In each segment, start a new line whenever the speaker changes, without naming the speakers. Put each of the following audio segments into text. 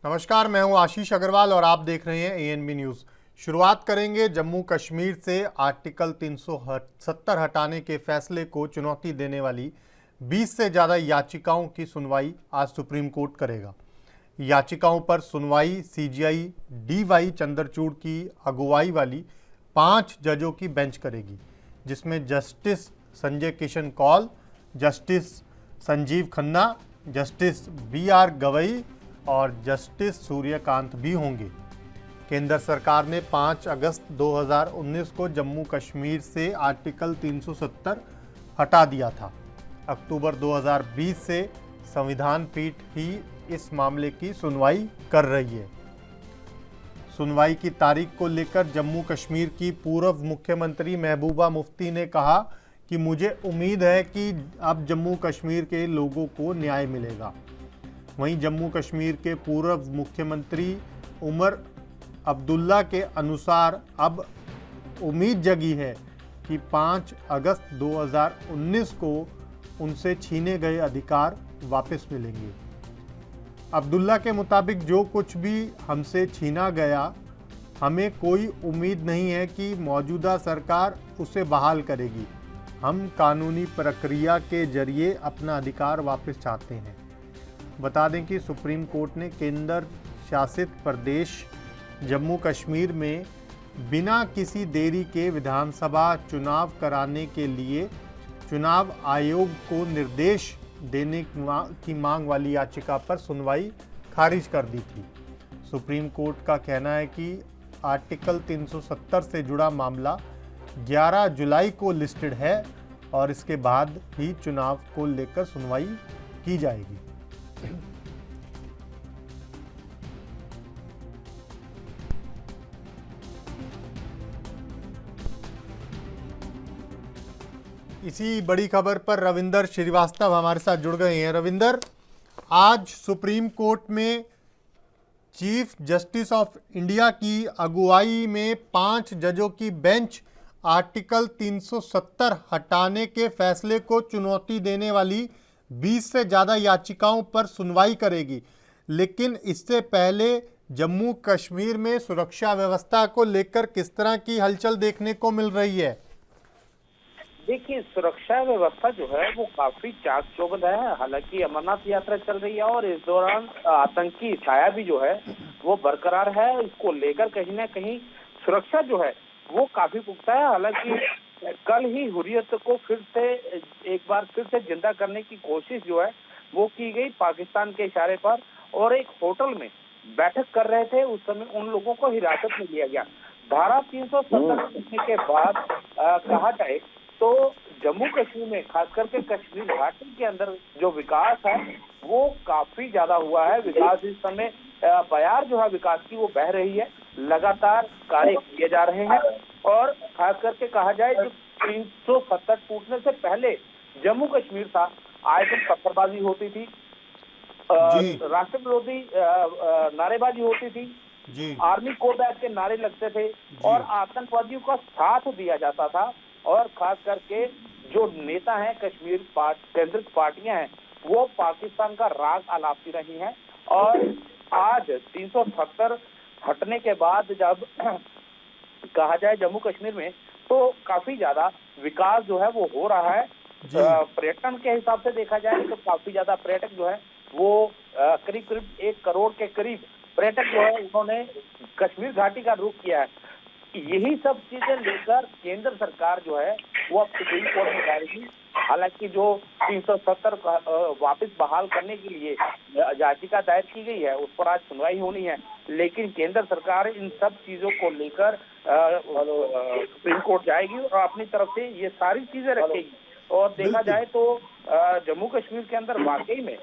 नमस्कार, मैं हूं आशीष अग्रवाल और आप देख रहे हैं एएनबी न्यूज़। शुरुआत करेंगे जम्मू कश्मीर से। आर्टिकल 370 हटाने के फैसले को चुनौती देने वाली 20 से ज़्यादा याचिकाओं की सुनवाई आज सुप्रीम कोर्ट करेगा। याचिकाओं पर सुनवाई सीजेआई डीवाई चंद्रचूड़ की अगुवाई वाली 5 जजों की बेंच करेगी, जिसमें justice Sanjay Kishan Kaul, justice Sanjeev Khanna, justice B R Gavai और जस्टिस सूर्यकांत भी होंगे। केंद्र सरकार ने 5 अगस्त 2019 को जम्मू कश्मीर से आर्टिकल 370 हटा दिया था। अक्टूबर 2020 से संविधान पीठ ही इस मामले की सुनवाई कर रही है। सुनवाई की तारीख को लेकर जम्मू कश्मीर की पूर्व मुख्यमंत्री महबूबा मुफ्ती ने कहा कि मुझे उम्मीद है कि अब जम्मू कश्मीर के लोगों को न्याय मिलेगा। वहीं जम्मू कश्मीर के पूर्व मुख्यमंत्री उमर अब्दुल्ला के अनुसार अब उम्मीद जगी है कि 5 अगस्त 2019 को उनसे छीने गए अधिकार वापस मिलेंगे। अब्दुल्ला के मुताबिक जो कुछ भी हमसे छीना गया, हमें कोई उम्मीद नहीं है कि मौजूदा सरकार उसे बहाल करेगी। हम कानूनी प्रक्रिया के जरिए अपना अधिकार वापस चाहते हैं। बता दें कि सुप्रीम कोर्ट ने केंद्र शासित प्रदेश जम्मू कश्मीर में बिना किसी देरी के विधानसभा चुनाव कराने के लिए चुनाव आयोग को निर्देश देने की मांग वाली याचिका पर सुनवाई खारिज कर दी थी। सुप्रीम कोर्ट का कहना है कि आर्टिकल 370 से जुड़ा मामला 11 जुलाई को लिस्टेड है और इसके बाद ही चुनाव को लेकर सुनवाई की जाएगी। इसी बड़ी खबर पर रविंदर श्रीवास्तव हमारे साथ जुड़ गए हैं। रविंदर, आज सुप्रीम कोर्ट में चीफ जस्टिस ऑफ इंडिया की अगुवाई में 5 जजों की बेंच आर्टिकल 370 हटाने के फैसले को चुनौती देने वाली 20 से ज़्यादा याचिकाओं पर सुनवाई करेगी। लेकिन इससे पहले जम्मू कश्मीर में सुरक्षा व्यवस्था को लेकर किस तरह की हलचल देखने को मिल रही है?
देखिए, सुरक्षा व्यवस्था जो है वो काफी चाक चौबंद है। हालांकि अमरनाथ यात्रा चल रही है और इस दौरान आतंकी छाया भी जो है वो बरकरार है। इसको लेकर कहीं ना कहीं सुरक्षा जो है वो काफी पुख्ता है। हालांकि कल ही हुर्रियत को एक बार फिर से जिंदा करने की कोशिश जो है वो की गई पाकिस्तान के इशारे पर, और एक होटल में बैठक कर रहे थे। उस समय उन लोगों को हिरासत में लिया गया। धारा 370 के बाद कहा जाए तो जम्मू कश्मीर में, खास करके कश्मीर घाटी के अंदर जो विकास है वो काफी ज्यादा हुआ है। विकास इस समय बयार जो है विकास की वो बह रही है। लगातार कार्य किए जा रहे हैं और खास करके कहा जाए जो 370 टूटने से पहले जम्मू कश्मीर था, आए दिन पत्थरबाजी होती थी, राष्ट्र विरोधी नारेबाजी होती थी, आर्मी कोड एक्ट के नारे लगते थे और आतंकवादियों का साथ दिया जाता था। और खास करके जो नेता हैं, कश्मीर केंद्रित पार्टियां हैं, वो पाकिस्तान का राग आलापती रही हैं। और आज 370 हटने के बाद जब कहा जाए जम्मू कश्मीर में तो काफी ज्यादा विकास जो है वो हो रहा है। पर्यटन के हिसाब से देखा जाए तो काफी ज्यादा पर्यटक जो है वो करीब 1 करोड़ के करीब पर्यटक जो है उन्होंने कश्मीर घाटी का रुख किया है। यही सब चीजें लेकर केंद्र सरकार जो है वो अब सुप्रीम कोर्ट में जाएगी। हालांकि जो 370 वापस बहाल करने के लिए याचिका दायर की गई है उस पर आज सुनवाई होनी है, लेकिन केंद्र सरकार इन सब चीजों को लेकर सुप्रीम कोर्ट जाएगी और अपनी तरफ से ये सारी चीजें रखेगी। और देखा जाए तो जम्मू कश्मीर के अंदर वाकई में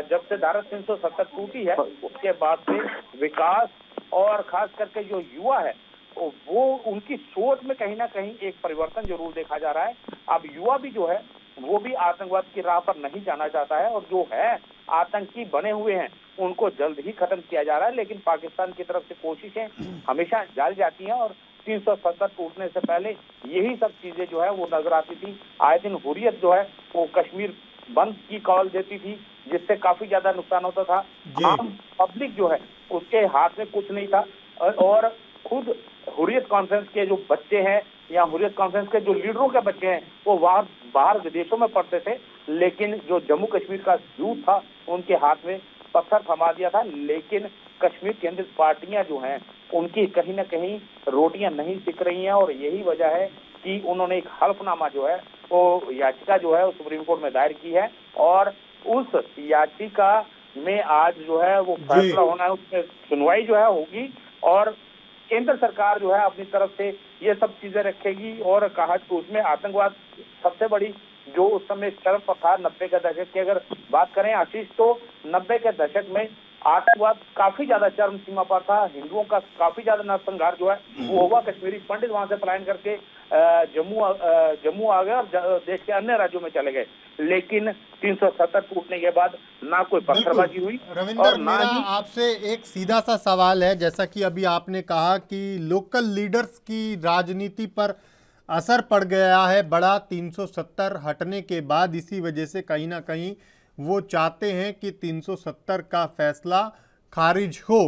जब से धारा 370 टूटी है उसके बाद से विकास और खास करके जो युवा है वो उनकी सोच में कहीं ना कहीं एक परिवर्तन जरूर देखा जा रहा है। अब युवा भी जो है वो भी आतंकवाद की राह पर नहीं जाना चाहता है और जो है आतंकी बने हुए हैं उनको जल्द ही खत्म किया जा रहा है। लेकिन पाकिस्तान की तरफ से कोशिशें हमेशा जारी जाती हैं और 370 टूटने से पहले यही सब चीजें जो है वो नजर आती थी। आए दिन हुर्रियत जो है वो कश्मीर बंद की कॉल देती थी, जिससे काफी ज्यादा नुकसान होता था।
जी।
आम पब्लिक जो है उसके हाथ में कुछ नहीं था, और खुद हुर्रियत कॉन्फ्रेंस के जो बच्चे हैं या हुर्रियत कॉन्फ्रेंस के जो लीडरों के बच्चे हैं वो बाहर विदेशों में पढ़ते थे, लेकिन जो जम्मू कश्मीर का यूथ था उनके हाथ में पत्थर थमा दिया था। लेकिन कश्मीर केंद्रित पार्टियां जो हैं उनकी कहीं ना कहीं रोटियां नहीं सिक रही हैं, और यही वजह है कि उन्होंने एक हल्फनामा जो है वो याचिका जो है वो सुप्रीम कोर्ट में दायर की है, और उस याचिका में आज जो है वो फैसला होना है, उसमें सुनवाई जो है होगी, और केंद्र सरकार जो है अपनी तरफ से ये सब चीजें रखेगी। और कहा कि उसमें आतंकवाद सबसे बड़ी जो उस समय चरम पर था 90 के दशक की अगर बात करें आशीष, तो 90 के दशक में आतंकवाद काफी ज्यादा चरम सीमा पर था। हिंदुओं का काफी ज्यादा नरसंहार जो है वो हुआ। कश्मीरी पंडित वहां से पलायन करके जम्मू आ गए और देश के अन्य राज्यों में चले गए, लेकिन 370 टूटने के बाद ना कोई पत्थरबाजी हुई।
रविंदर, मेरा आपसे एक सीधा सा सवाल है, जैसा कि अभी आपने कहा कि लोकल लीडर्स की राजनीति पर असर पड़ गया है बड़ा 370 हटने के बाद, इसी वजह से कहीं ना कहीं वो चाहते हैं कि 370 का फैसला खारिज हो।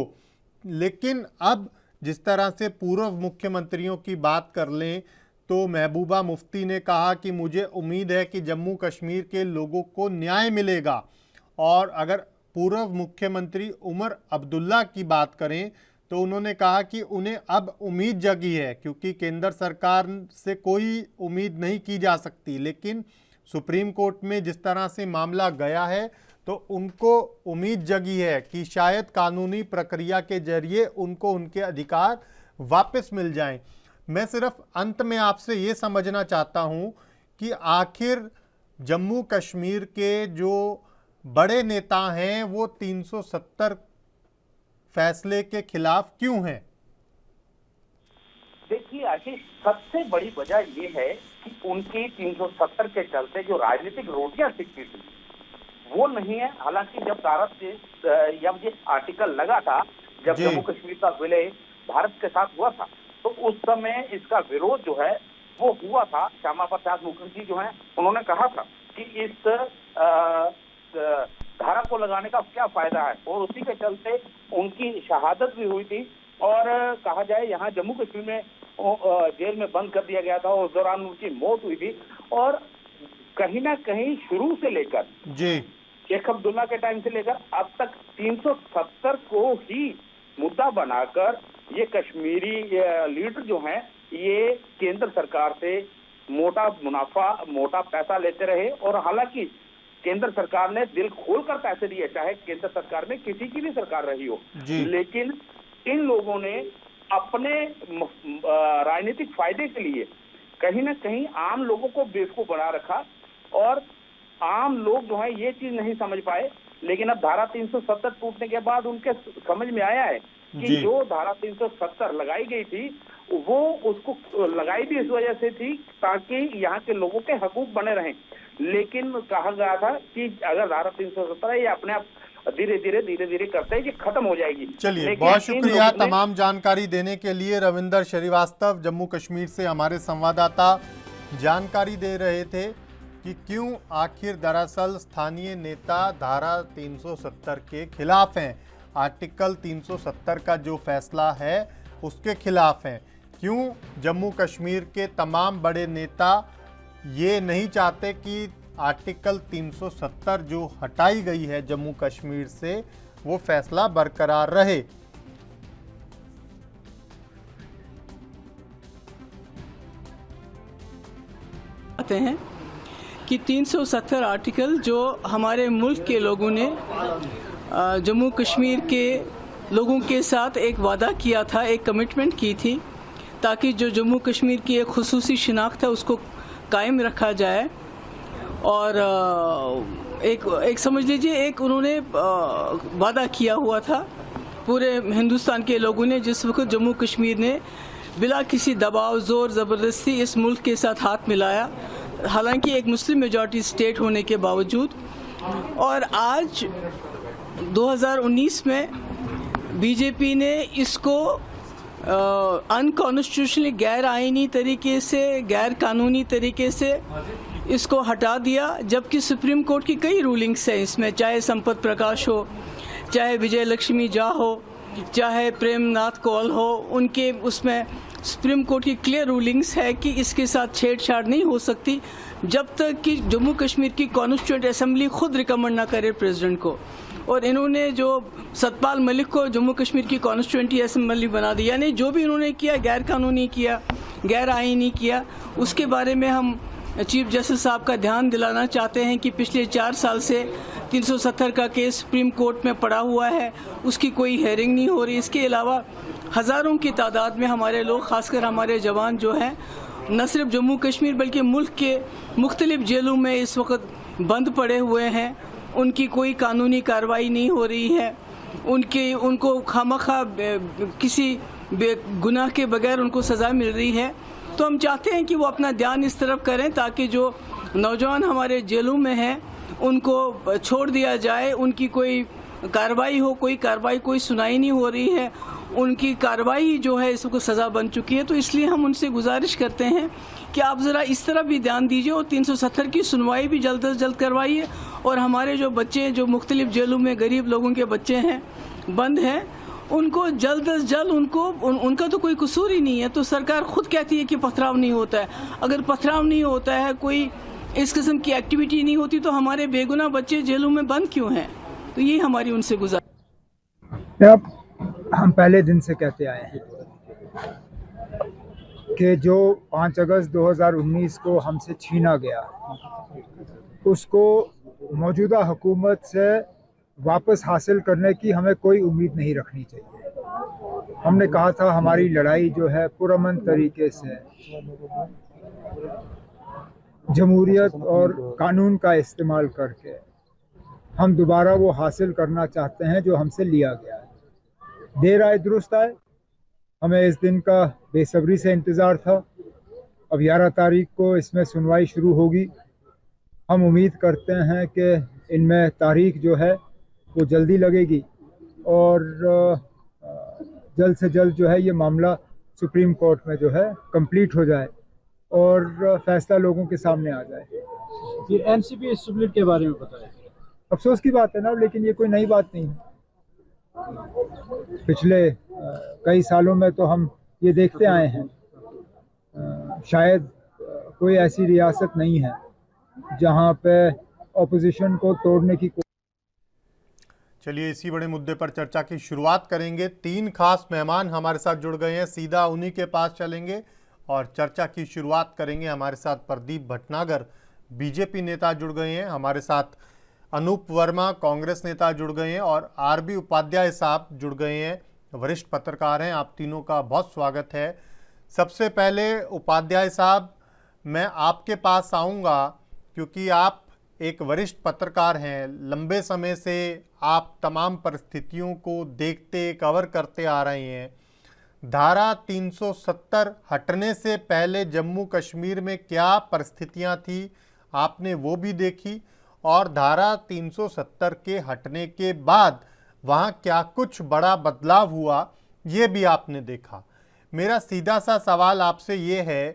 लेकिन अब जिस तरह से पूर्व मुख्यमंत्रियों की बात कर लें तो महबूबा मुफ्ती ने कहा कि मुझे उम्मीद है कि जम्मू कश्मीर के लोगों को न्याय मिलेगा, और अगर पूर्व मुख्यमंत्री उमर अब्दुल्ला की बात करें तो उन्होंने कहा कि उन्हें अब उम्मीद जगी है, क्योंकि केंद्र सरकार से कोई उम्मीद नहीं की जा सकती, लेकिन सुप्रीम कोर्ट में जिस तरह से मामला गया है तो उनको उम्मीद जगी है कि शायद कानूनी प्रक्रिया के जरिए उनको उनके अधिकार वापस मिल जाएं। मैं सिर्फ अंत में आपसे ये समझना चाहता हूं कि आखिर जम्मू कश्मीर के जो बड़े नेता हैं वो 370 फैसले के खिलाफ क्यों हैं?
देखिए आशीष, सबसे बड़ी वजह ये है कि उनकी 370 के चलते जो राजनीतिक रोटियां सिकती थी वो नहीं है। हालांकि जब भारत से जब ये आर्टिकल लगा था, जब जम्मू कश्मीर का विलय भारत के साथ हुआ था, तो उस समय इसका विरोध जो है वो हुआ था। श्यामा प्रसाद मुखर्जी जो है उन्होंने कहा था कि इस धारा को लगाने का क्या फायदा है, और उसी के चलते उनकी शहादत भी हुई थी। और कहा जाए यहाँ जम्मू कश्मीर में जेल में बंद कर दिया गया था, उस दौरान उनकी मौत हुई थी। और कहीं ना कहीं शुरू से लेकर शेख अब्दुल्ला के टाइम से लेकर अब तक 370 को ही मुद्दा बनाकर ये कश्मीरी लीडर जो हैं ये केंद्र सरकार से मोटा मुनाफा, मोटा पैसा लेते रहे। और हालांकि केंद्र सरकार ने दिल खोलकर पैसे दिए, चाहे केंद्र सरकार में किसी की भी सरकार रही हो, लेकिन इन लोगों ने अपने राजनीतिक फायदे के लिए कहीं ना कहीं आम लोगों को बेवकूफ बना रखा, और आम लोग जो है ये चीज नहीं समझ पाए। लेकिन अब धारा 370 टूटने के बाद उनके समझ में आया है कि जो धारा 370 लगाई गई थी वो उसको लगाई भी इस वजह से थी ताकि यहाँ के लोगों के हकूक बने रहें। लेकिन कहा गया था कि अगर धारा 370 है ये अपने आप धीरे धीरे करते हैं, ये खत्म हो जाएगी।
चलिए, बहुत शुक्रिया तमाम जानकारी देने के लिए। रविंदर श्रीवास्तव जम्मू कश्मीर से हमारे संवाददाता जानकारी दे रहे थे कि क्यों आखिर दरअसल स्थानीय नेता धारा 370 के खिलाफ हैं, आर्टिकल 370 का जो फैसला है उसके खिलाफ हैं। क्यों जम्मू कश्मीर के तमाम बड़े नेता ये नहीं चाहते कि आर्टिकल 370 जो हटाई गई है जम्मू कश्मीर से वो फैसला बरकरार रहे।
आते हैं कि 370 आर्टिकल जो हमारे मुल्क के लोगों ने जम्मू कश्मीर के लोगों के साथ एक वादा किया था, एक कमिटमेंट की थी, ताकि जो जम्मू कश्मीर की एक खुसूसी शिनाख्त है उसको कायम रखा जाए। और एक समझ लीजिए एक उन्होंने वादा किया हुआ था पूरे हिंदुस्तान के लोगों ने, जिस वक्त जम्मू कश्मीर ने बिला किसी दबाव, ज़ोर ज़बरदस्ती इस मुल्क के साथ हाथ मिलाया, हालांकि एक मुस्लिम मेजॉरिटी स्टेट होने के बावजूद। और आज 2019 में बीजेपी ने इसको अनकॉन्स्टिट्यूशनली, गैर आइनी तरीके से, गैर कानूनी तरीके से इसको हटा दिया, जबकि सुप्रीम कोर्ट की कई रूलिंग्स हैं इसमें, चाहे संपत प्रकाश हो, चाहे विजय लक्ष्मी झा हो, चाहे प्रेमनाथ कौल हो, उनके उसमें सुप्रीम कोर्ट की क्लियर रूलिंग्स है कि इसके साथ छेड़छाड़ नहीं हो सकती जब तक कि जम्मू कश्मीर की कॉन्स्टिट्यूंट असेंबली खुद रिकमेंड ना करे प्रेसिडेंट को। और इन्होंने जो सतपाल मलिक को जम्मू कश्मीर की कॉन्स्टिट्यूंट असेंबली बना दी, यानी जो भी इन्होंने किया गैर कानूनी किया, गैर आईनी किया, उसके बारे में हम चीफ जस्टिस साहब का ध्यान दिलाना चाहते हैं कि पिछले 4 साल से 370 का केस सुप्रीम कोर्ट में पड़ा हुआ है, उसकी कोई हेयरिंग नहीं हो रही। इसके अलावा हज़ारों की तादाद में हमारे लोग, खासकर हमारे जवान जो हैं, न सिर्फ जम्मू कश्मीर बल्कि मुल्क के मुख्तलिफ जेलों में इस वक्त बंद पड़े हुए हैं। उनकी कोई कानूनी कार्रवाई नहीं हो रही है, उनको खामखा किसी गुनाह के बगैर उनको सज़ा मिल रही है। तो हम चाहते हैं कि वो अपना ध्यान इस तरफ करें ताकि जो नौजवान हमारे जेलों में हैं उनको छोड़ दिया जाए, उनकी कोई कार्रवाई हो, कोई सुनाई नहीं हो रही है, उनकी कार्रवाई जो है इसको सज़ा बन चुकी है। तो इसलिए हम उनसे गुजारिश करते हैं कि आप ज़रा इस तरफ भी ध्यान दीजिए और 370 की सुनवाई भी जल्द से जल्द करवाइए। और हमारे जो बच्चे जो मुख्तलिफ जेलों में गरीब लोगों के बच्चे हैं, बंद हैं, उनको जल्द से जल्द उनका तो कोई कसूर ही नहीं है। तो सरकार खुद कहती है कि पथराव नहीं होता है। अगर पथराव नहीं होता है, कोई इस किस्म की एक्टिविटी नहीं होती, तो हमारे बेगुनाह बच्चे जेलों में बंद क्यों हैं? तो ये हमारी उनसे गुजारिश।
हम पहले दिन से कहते आए हैं कि जो 5 अगस्त 2019 को हमसे छीना गया, उसको मौजूदा हुकूमत से वापस हासिल करने की हमें कोई उम्मीद नहीं रखनी चाहिए। हमने कहा था हमारी लड़ाई जो है पुरअमन तरीके से जमहूरियत और कानून का इस्तेमाल करके हम दोबारा वो हासिल करना चाहते हैं जो हमसे लिया गया है। देर आए दुरुस्त आए, हमें इस दिन का बेसब्री से इंतज़ार था। अब 11 तारीख को इसमें सुनवाई शुरू होगी। हम उम्मीद करते हैं कि इनमें तारीख जो है वो जल्दी लगेगी और जल्द से जल्द जो है ये मामला सुप्रीम कोर्ट में जो है कंप्लीट हो जाए और फैसला लोगों के सामने आ जाए।
ये एनसीपी स्प्लिट के बारे में बताएं।
अफसोस की बात है ना, लेकिन ये कोई नई बात नहीं है। पिछले कई सालों में तो हम ये देखते आए हैं। शायद कोई ऐसी रियासत नहीं है जहां पे ऑपोजिशन को तोड़ने की।
चलिए इसी बड़े मुद्दे पर चर्चा की शुरुआत करेंगे। 3 खास मेहमान हमारे साथ जुड़ गए हैं, सीधा उन्हीं के पास चलेंगे और चर्चा की शुरुआत करेंगे। हमारे साथ प्रदीप भटनागर बीजेपी नेता जुड़ गए हैं, हमारे साथ अनूप वर्मा कांग्रेस नेता जुड़ गए हैं और आरबी उपाध्याय साहब जुड़ गए हैं, वरिष्ठ पत्रकार हैं। आप तीनों का बहुत स्वागत है। सबसे पहले उपाध्याय साहब, मैं आपके पास आऊँगा क्योंकि आप एक वरिष्ठ पत्रकार हैं, लंबे समय से आप तमाम परिस्थितियों को देखते कवर करते आ रहे हैं। धारा 370 हटने से पहले जम्मू कश्मीर में क्या परिस्थितियां थी, आपने वो भी देखी, और धारा 370 के हटने के बाद वहाँ क्या कुछ बड़ा बदलाव हुआ, ये भी आपने देखा। मेरा सीधा सा सवाल आपसे ये है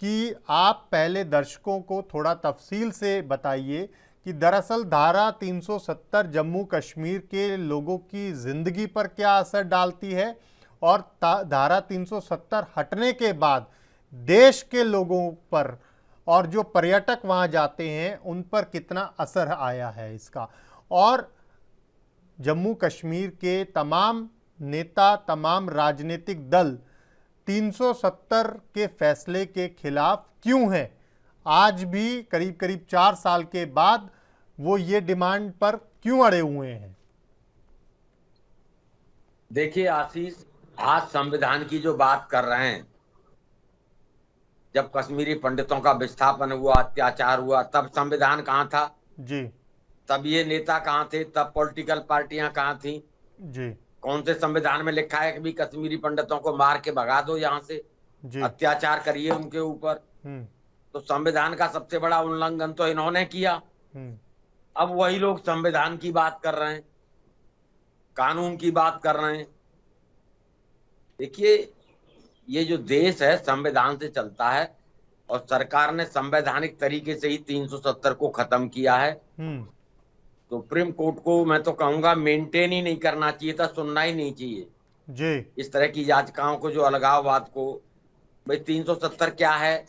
कि आप पहले दर्शकों को थोड़ा तफसील से बताइए कि दरअसल धारा 370 जम्मू कश्मीर के लोगों की ज़िंदगी पर क्या असर डालती है और धारा 370 हटने के बाद देश के लोगों पर और जो पर्यटक वहाँ जाते हैं उन पर कितना असर आया है इसका। और जम्मू कश्मीर के तमाम नेता, तमाम राजनीतिक दल 370 के फैसले के खिलाफ क्यों हैं? आज भी करीब करीब 4 साल के बाद वो ये डिमांड पर क्यों अड़े हुए हैं?
देखिए आशीष, आज संविधान की जो बात कर रहे हैं, जब कश्मीरी पंडितों का विस्थापन हुआ, अत्याचार हुआ, तब संविधान कहाँ था
जी? तब
ये नेता कहाँ थे? तब पॉलिटिकल पार्टियां कहाँ थी
जी?
कौन से संविधान में लिखा है कि भी कश्मीरी पंडितों को मार के भगा दो यहाँ से, अत्याचार करिए उनके ऊपर? तो संविधान का सबसे बड़ा उल्लंघन तो इन्होंने किया। अब वही लोग संविधान की बात कर रहे हैं, कानून की बात कर रहे हैं। देखिए, ये जो देश है संविधान से चलता है और सरकार ने संवैधानिक तरीके से ही 370 को खत्म किया है। सुप्रीम कोर्ट को मैं तो कहूंगा मेंटेन ही नहीं करना चाहिए था, सुनना ही नहीं चाहिए
जी।
इस तरह की याचिकाओं को, जो अलगाववाद को। भाई 370 क्या है?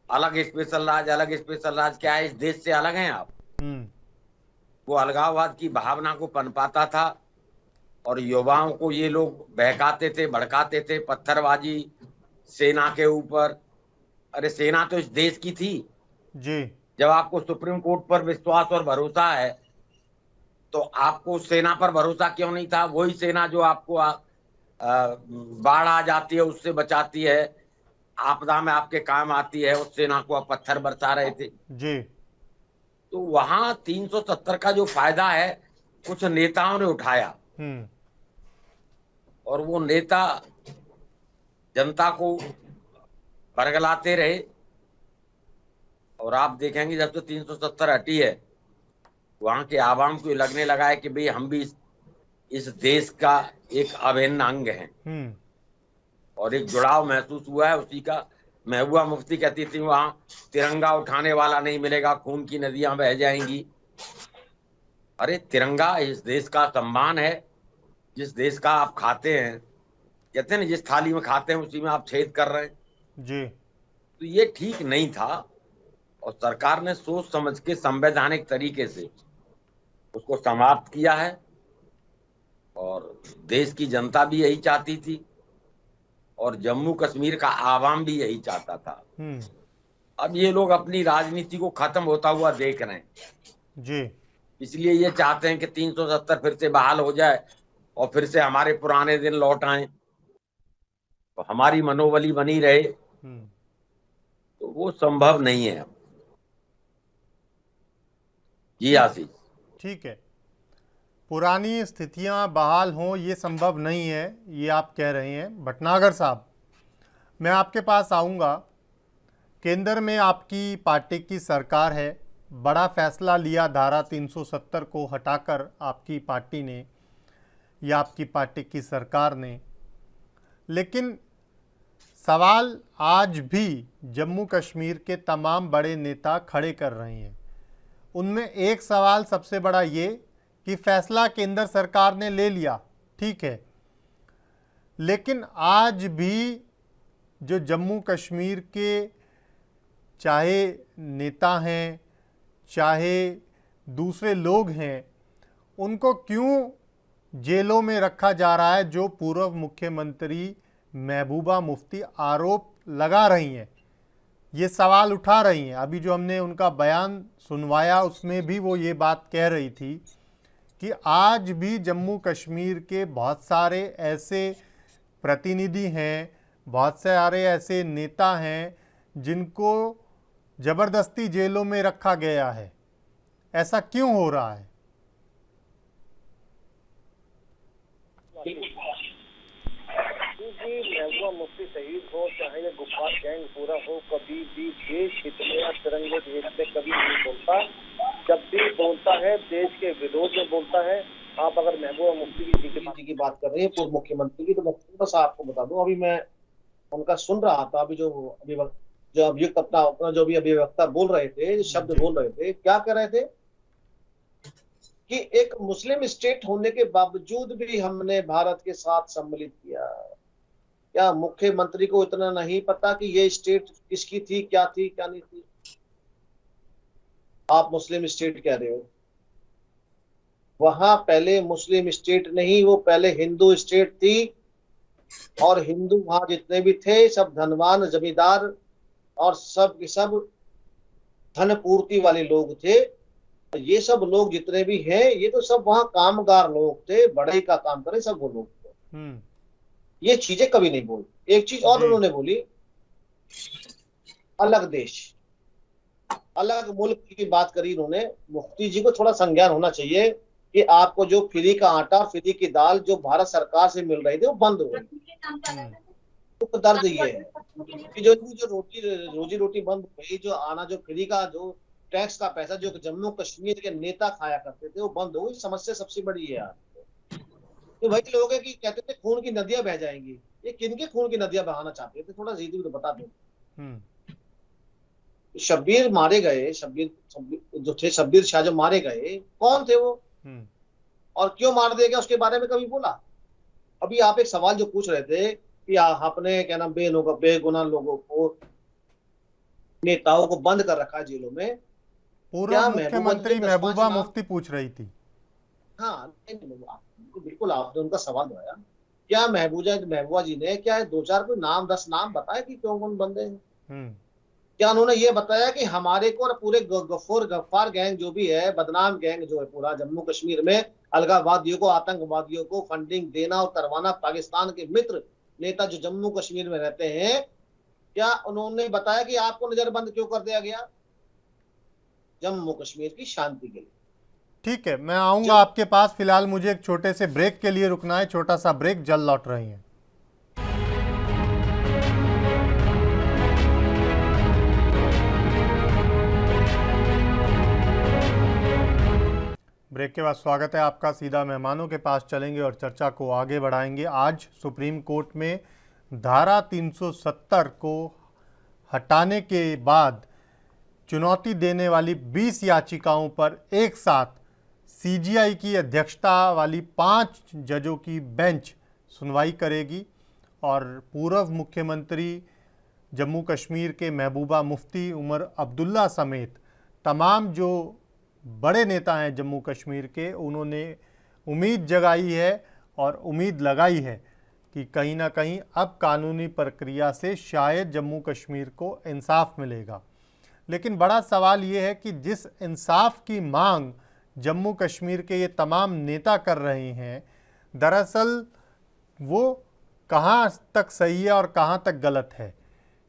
अलग स्पेशल राज क्या है? इस देश से अलग हैं आप? वो अलगाववाद की भावना को पनपाता था और युवाओं को ये लोग बहकाते थे, भड़काते थे, पत्थरबाजी सेना के ऊपर। अरे सेना तो इस देश की थी
जी।
जब आपको सुप्रीम कोर्ट पर विश्वास और भरोसा है तो आपको सेना पर भरोसा क्यों नहीं था? वही सेना जो आपको बाढ़ आ जाती है उससे बचाती है, आपदा में आपके काम आती है, उस सेना को आप पत्थर बरसा रहे थे
जी।
तो वहां 370 का जो फायदा है कुछ नेताओं ने उठाया और वो नेता जनता को बरगलाते रहे। और आप देखेंगे जब से 370 हटी है वहां के आवाम को लगने लगा है कि भाई हम भी इस देश का एक अभिन्न अंग हैं और एक जुड़ाव महसूस हुआ है उसी का। महबूबा मुफ्ती कहती थी वहां तिरंगा उठाने वाला नहीं मिलेगा, खून की नदियां बह जाएंगी। अरे तिरंगा इस देश का सम्मान है, जिस देश का आप खाते हैं, कहते हैं ना जिस थाली में खाते हैं उसी में आप छेद कर रहे हैं
जी।
तो ये ठीक नहीं था और सरकार ने सोच समझ के संवैधानिक तरीके से उसको समाप्त किया है और देश की जनता भी यही चाहती थी और जम्मू कश्मीर का आवाम भी यही चाहता था। अब ये लोग अपनी राजनीति को खत्म होता हुआ देख रहे हैं
जी।
इसलिए ये चाहते हैं कि 370 फिर से बहाल हो जाए और फिर से हमारे पुराने दिन लौट आए तो हमारी मनोबली बनी रहे, तो वो संभव नहीं है। जी आशीष,
ठीक है, पुरानी स्थितियां बहाल हों ये संभव नहीं है, ये आप कह रहे हैं। भटनागर साहब, मैं आपके पास आऊंगा। केंद्र में आपकी पार्टी की सरकार है, बड़ा फैसला लिया धारा 370 को हटाकर आपकी पार्टी ने या आपकी पार्टी की सरकार ने, लेकिन सवाल आज भी जम्मू कश्मीर के तमाम बड़े नेता खड़े कर रहे हैं। उनमें एक सवाल सबसे बड़ा ये कि फैसला केंद्र सरकार ने ले लिया, ठीक है, लेकिन आज भी जो जम्मू कश्मीर के चाहे नेता हैं चाहे दूसरे लोग हैं, उनको क्यों जेलों में रखा जा रहा है? जो पूर्व मुख्यमंत्री महबूबा मुफ्ती आरोप लगा रही हैं, ये सवाल उठा रही हैं। अभी जो हमने उनका बयान सुनवाया उसमें भी वो ये बात कह रही थी कि आज भी जम्मू कश्मीर के बहुत सारे ऐसे प्रतिनिधि हैं, बहुत सारे ऐसे नेता हैं जिनको ज़बरदस्ती जेलों में रखा गया है। ऐसा क्यों हो रहा है?
महबूबा मुफ्ती शहीद हो चाहे ये गुफार गैंग पूरा हो, कभी भी देश हित में या तिरंगे देश में कभी नहीं बोलता। जब भी बोलता है देश के विरोध में बोलता है। आप अगर महबूबा मुफ्ती जी की बात कर रहे हैं, पूर्व मुख्यमंत्री की, तो मैं थोड़ा सा आपको बता दूं। अभी मैं उनका सुन रहा था, अभी जो अभियुक्त अपना जो भी अभिवक्ता बोल रहे थे, जो शब्द बोल रहे थे, क्या कर रहे थे कि एक मुस्लिम स्टेट होने के बावजूद भी हमने भारत के साथ सम्मिलित किया। क्या मुख्यमंत्री को इतना नहीं पता कि ये स्टेट किसकी थी, क्या थी, क्या नहीं थी? आप मुस्लिम स्टेट कह रहे हो, वहां पहले मुस्लिम स्टेट नहीं, वो पहले हिंदू स्टेट थी और हिंदू वहां जितने भी थे सब धनवान जमींदार और सब के सब धन पूर्ति वाले लोग थे। ये सब लोग जितने भी हैं ये तो सब वहां कामगार लोग थे, बढ़ई का काम करे सब वो लोग थे। ये चीजें कभी नहीं बोली। एक चीज और उन्होंने बोली, अलग देश अलग मुल्क की बात करी उन्होंने। मुफ्ती जी को थोड़ा संज्ञान होना चाहिए कि आपको जो फ्री का आटा, फ्री की दाल जो भारत सरकार से मिल रही थी वो बंद हो गई। तो दर्द ये है कि जो रोजी रोटी बंद हो गई, जो आना, जो फ्री का जो टैक्स का पैसा जो जम्मू कश्मीर के नेता खाया करते थे वो बंद हो गई। समस्या सबसे बड़ी है यार। तो वही लोग है कि कहते थे खून की नदियां बह जाएंगी। ये किनके खून की नदियां बहाना चाहते थे? थोड़ा सीधी तो बता दो। शब्बीर मारे गए, जो थे शब्बीर शाह जो मारे गए, कौन थे वो और क्यों मार दिया गया, उसके बारे में कभी बोला? अभी आप एक सवाल जो पूछ रहे थे कि आपने क्या नाम बेगुनाह लोगों को, नेताओं को बंद कर रखा है जेलों में।
पूर्व मुख्यमंत्री महबूबा मुफ्ती पूछ रही थी।
हाँ बिल्कुल, आपने उनका सवाल दोहराया। क्या महबूबा जी ने क्या 2-4 कोई नाम 10 नाम बताए कि क्यों कौन बंदे हैं? क्या उन्होंने ये बताया कि हमारे को और पूरे गफ्फार गैंग जो भी है, बदनाम गैंग जो है पूरा जम्मू कश्मीर में, अलगाववादियों को, आतंकवादियों को फंडिंग देना और करवाना, पाकिस्तान के मित्र नेता जो जम्मू कश्मीर में रहते हैं, क्या उन्होंने बताया कि आपको नजरबंद क्यों कर दिया गया? जम्मू कश्मीर की शांति के लिए।
ठीक है, मैं आऊंगा आपके पास। फिलहाल मुझे एक छोटे से ब्रेक के लिए रुकना है, छोटा सा ब्रेक, जल्द लौट रही हैं। ब्रेक के बाद स्वागत है आपका। सीधा मेहमानों के पास चलेंगे और चर्चा को आगे बढ़ाएंगे। आज सुप्रीम कोर्ट में धारा 370 को हटाने के बाद चुनौती देने वाली 20 याचिकाओं पर एक साथ सीजीआई की अध्यक्षता वाली 5 जजों की बेंच सुनवाई करेगी और पूर्व मुख्यमंत्री जम्मू कश्मीर के महबूबा मुफ्ती, उमर अब्दुल्ला समेत तमाम जो बड़े नेता हैं जम्मू कश्मीर के, उन्होंने उम्मीद जगाई है और उम्मीद लगाई है कि कहीं ना कहीं अब कानूनी प्रक्रिया से शायद जम्मू कश्मीर को इंसाफ मिलेगा। लेकिन बड़ा सवाल ये है कि जिस इंसाफ की मांग जम्मू कश्मीर के ये तमाम नेता कर रहे हैं, दरअसल वो कहाँ तक सही है और कहाँ तक गलत है।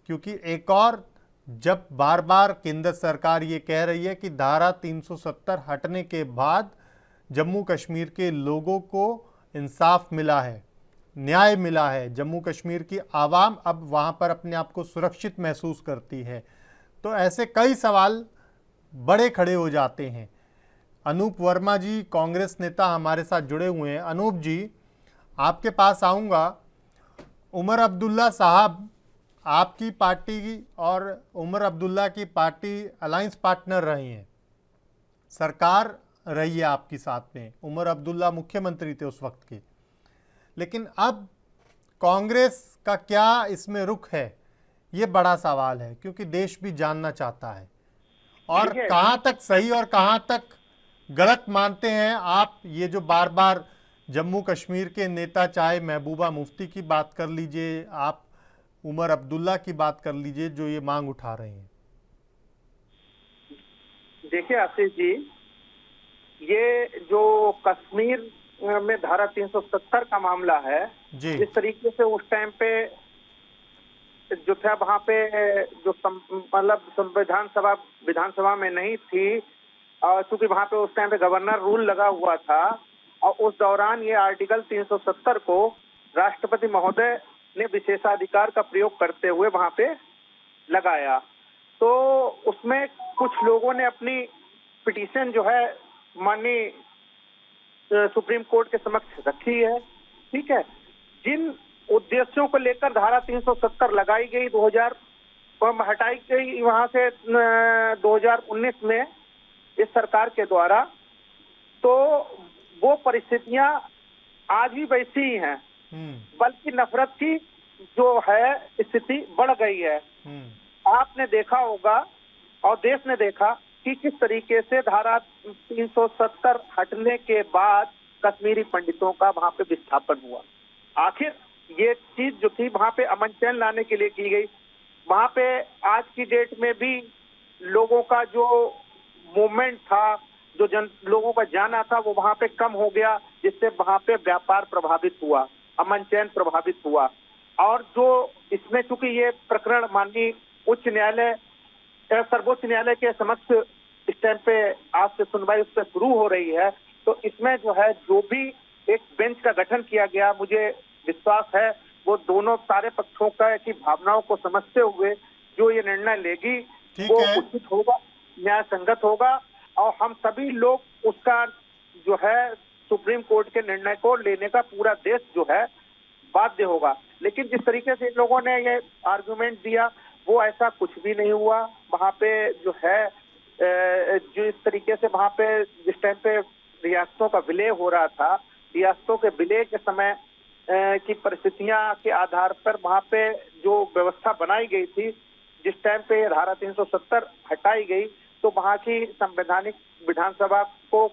क्योंकि एक और, जब बार बार केंद्र सरकार ये कह रही है कि धारा 370 हटने के बाद जम्मू कश्मीर के लोगों को इंसाफ मिला है, न्याय मिला है, जम्मू कश्मीर की आवाम अब वहाँ पर अपने आप को सुरक्षित महसूस करती है, तो ऐसे कई सवाल बड़े खड़े हो जाते हैं। अनूप वर्मा जी, कांग्रेस नेता, हमारे साथ जुड़े हुए हैं। अनूप जी, आपके पास आऊँगा। उमर अब्दुल्ला साहब आपकी पार्टी और उमर अब्दुल्ला की पार्टी अलायंस पार्टनर रही हैं, सरकार रही है आपकी साथ में, उमर अब्दुल्ला मुख्यमंत्री थे उस वक्त के। लेकिन अब कांग्रेस का क्या इसमें रुख है, ये बड़ा सवाल है, क्योंकि देश भी जानना चाहता है। और कहाँ तक सही और कहाँ तक गलत मानते हैं आप ये जो बार बार जम्मू कश्मीर के नेता, चाहे महबूबा मुफ्ती की बात कर लीजिए, आप उमर अब्दुल्ला की बात कर लीजिए, जो ये मांग उठा रहे हैं?
देखिए आशीष जी, ये जो कश्मीर में धारा 370 का मामला है, जिस तरीके से उस टाइम पे जो था वहाँ पे जो मतलब विधानसभा में नहीं थी, और चूंकि वहाँ पे उस टाइम पे गवर्नर रूल लगा हुआ था, और उस दौरान ये आर्टिकल 370 को राष्ट्रपति महोदय ने विशेषाधिकार का प्रयोग करते हुए वहां पे लगाया। तो उसमें कुछ लोगों ने अपनी पिटीशन जो है माननीय सुप्रीम कोर्ट के समक्ष रखी है। ठीक है, जिन उद्देश्यों को लेकर धारा 370 लगाई गई, 2000 हटाई गई वहां से 2019 में इस सरकार के द्वारा, तो वो परिस्थितियां आज भी वैसी ही हैं, बल्कि नफरत की जो है स्थिति बढ़ गई है। आपने देखा होगा और देश ने देखा कि किस तरीके से धारा 370 हटने के बाद कश्मीरी पंडितों का वहां पे विस्थापन हुआ। आखिर ये चीज जो थी वहां पे अमन चैन लाने के लिए की गई। वहां पे आज की डेट में भी लोगों का जो मूवमेंट था, जो लोगों का जाना था, वो वहां पे कम हो गया, जिससे वहां पे व्यापार प्रभावित हुआ, अमन चैन प्रभावित हुआ। और जो इसमें चूंकि ये प्रकरण माननीय उच्च न्यायालय, सर्वोच्च न्यायालय के समक्ष इस टाइम पे आज से सुनवाई उस पर शुरू हो रही है, तो इसमें जो है जो भी एक बेंच का गठन किया गया, मुझे विश्वास है वो दोनों सारे पक्षों का की भावनाओं को समझते हुए जो ये निर्णय लेगी वो उचित होगा, न्याय संगत होगा, और हम सभी लोग उसका जो है सुप्रीम कोर्ट के निर्णय को लेने का पूरा देश जो है बाध्य होगा। लेकिन जिस तरीके से इन लोगों ने ये आर्गुमेंट दिया, वो ऐसा कुछ भी नहीं हुआ। वहाँ पे जो है जो इस तरीके से वहाँ पे जिस टाइम पे रियासतों का विलय हो रहा था, रियासतों के विलय के समय की परिस्थितियां के आधार पर वहाँ पे जो व्यवस्था बनाई गई थी, जिस टाइम पे धारा 370 हटाई गई, तो वहाँ की संवैधानिक विधानसभा को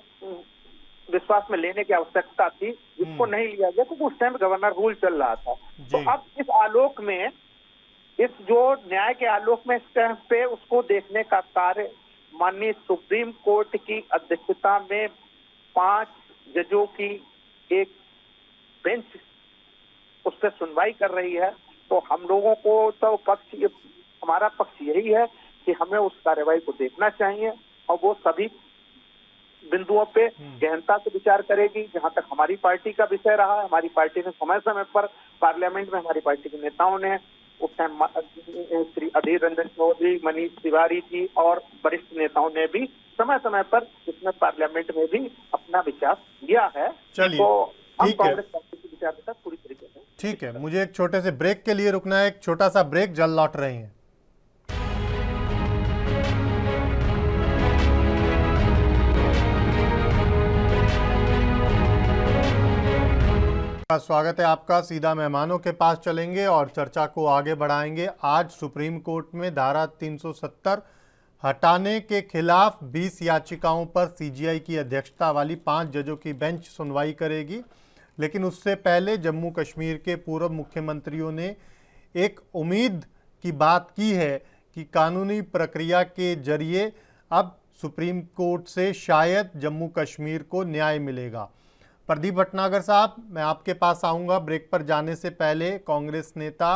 विश्वास में लेने की आवश्यकता थी, जिसको नहीं लिया गया, तो उस टाइम गवर्नर रूल चल रहा था। तो अब इस आलोक में, इस जो न्याय के आलोक में इस टाइम पे उसको देखने का कार्य माननीय सुप्रीम कोर्ट की अध्यक्षता में 5 जजों की एक बेंच उस पर सुनवाई कर रही है। तो हम लोगों को तो हमारा पक्ष यही है कि हमें उस कार्रवाई को देखना चाहिए और वो सभी बिंदुओं पे गहनता से विचार करेगी। जहां तक हमारी पार्टी का विषय रहा है, हमारी पार्टी ने समय समय पर पार्लियामेंट में, हमारी पार्टी के नेताओं ने उस टाइम श्री अधीर रंजन चौधरी, मनीष तिवारी जी और वरिष्ठ नेताओं ने भी समय समय पर इसमें पार्लियामेंट में भी अपना विचार दिया है।
चलिए,
तो हम
ठीक है,
कांग्रेस पार्टी की विचार के साथ पूरी तरीके से
ठीक है। मुझे एक छोटे से ब्रेक के लिए रुकना है, एक छोटा सा ब्रेक, जल्द लौट रहे हैं। स्वागत है आपका। सीधा मेहमानों के पास चलेंगे और चर्चा को आगे बढ़ाएंगे। आज सुप्रीम कोर्ट में धारा 370 हटाने के खिलाफ 20 याचिकाओं पर सीजीआई की अध्यक्षता वाली 5 जजों की बेंच सुनवाई करेगी। लेकिन उससे पहले जम्मू कश्मीर के पूर्व मुख्यमंत्रियों ने एक उम्मीद की बात की है कि कानूनी प्रक्रिया के जरिए अब सुप्रीम कोर्ट से शायद जम्मू कश्मीर को न्याय मिलेगा। प्रदीप भटनागर साहब, मैं आपके पास आऊँगा। ब्रेक पर जाने से पहले कांग्रेस नेता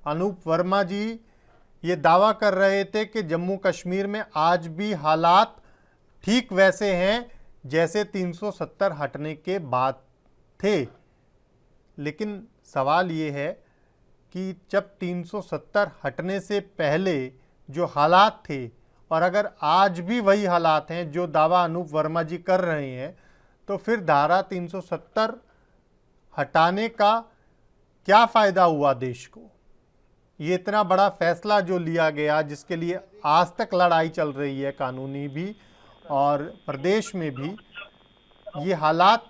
अनूप वर्मा जी ये दावा कर रहे थे कि जम्मू कश्मीर में आज भी हालात ठीक वैसे हैं जैसे 370 हटने के बाद थे। लेकिन सवाल ये है कि जब 370 हटने से पहले जो हालात थे और अगर आज भी वही हालात हैं जो दावा अनूप वर्मा जी कर रहे हैं, तो फिर धारा 370 हटाने का क्या फ़ायदा हुआ देश को? ये इतना बड़ा फैसला जो लिया गया, जिसके लिए आज तक लड़ाई चल रही है, कानूनी भी और प्रदेश में भी, ये हालात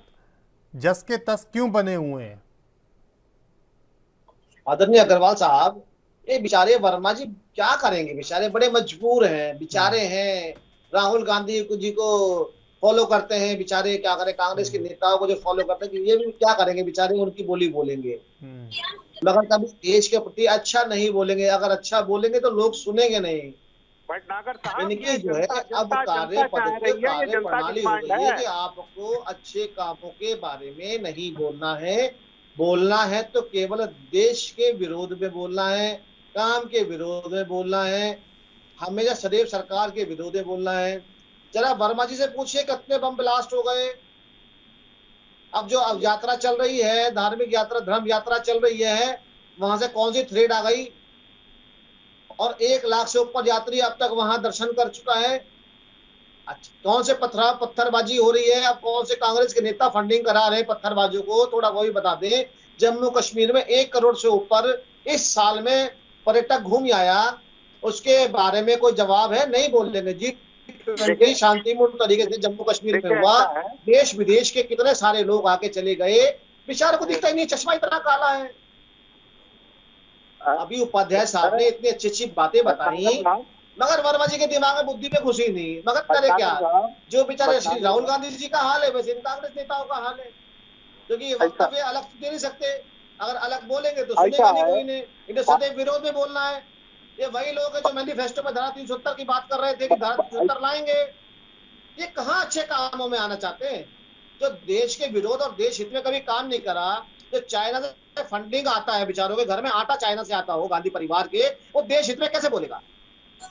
जस के तस क्यों बने हुए हैं?
आदरणीय अग्रवाल साहब, ये बेचारे वर्मा जी क्या करेंगे? बेचारे बड़े मजबूर हैं, बेचारे हैं। राहुल गांधी जी को फॉलो करते हैं, बेचारे क्या करें? कांग्रेस के नेताओं को जो फॉलो करते हैं, ये भी क्या करेंगे? बेचारे उनकी बोली बोलेंगे, मगर कभी देश के प्रति अच्छा नहीं बोलेंगे। अगर अच्छा बोलेंगे तो लोग सुनेंगे नहीं।
भटनागर साहब,
इनकी जो है अब कार्य प्रणाली हो गई है कि आपको अच्छे कामों के बारे में नहीं बोलना है। बोलना है तो केवल देश के विरोध में बोलना है, काम के विरोध में बोलना है, हमेशा सदैव सरकार के विरोध में बोलना है। जरा वर्मा जी से पूछिए कितने बम ब्लास्ट हो गए। अब जो अब यात्रा चल रही है, धार्मिक यात्रा, धर्म यात्रा चल रही है, वहां से कौन सी थ्रेड आ गई? और 1 लाख से ऊपर यात्री अब तक वहां दर्शन कर चुका है। अच्छा, कौन से पत्थरबाजी हो रही है? अब कौन से कांग्रेस के नेता फंडिंग करा रहे हैं पत्थरबाजियों को? थोड़ा वो भी बता दें। जम्मू कश्मीर में 1 करोड़ से ऊपर इस साल में पर्यटक घूम आया, उसके बारे में कोई जवाब है? नहीं बोलेंगे। G20 शांतिपूर्ण तरीके से जम्मू कश्मीर में हुआ, देश विदेश के कितने सारे लोग आके चले गए, बेचारे को दिखता ही नहीं, चश्मा इतना काला है। अभी उपाध्याय साहब ने इतनी अच्छी अच्छी बातें बताई, मगर वर्मा जी के दिमाग में बुद्धि पे घुसी नहीं। मगर करे क्या? जो बेचारे श्री राहुल गांधी जी का हाल है वैसे इन कांग्रेस नेताओं का हाल है, क्योंकि वक्तव्य अलग दे नहीं सकते। अगर अलग बोलेंगे तो सुनेगा नहीं कोई ने। इन्हें सदैव विरोध में बोलना है। ये वही लोग हैं जो मैनिफेस्टो में धारा 370 की बात कर रहे थे कि धारा 370 लाएंगे। ये कहाँ अच्छे कामों में आना चाहते हैं? जो देश के विरोध और देश हित में कभी काम नहीं करा, जो चाइना से फंडिंग आता है, बेचारों के घर में आटा चाइना से आता हो, गांधी परिवार के, वो देश हित में कैसे बोलेगा?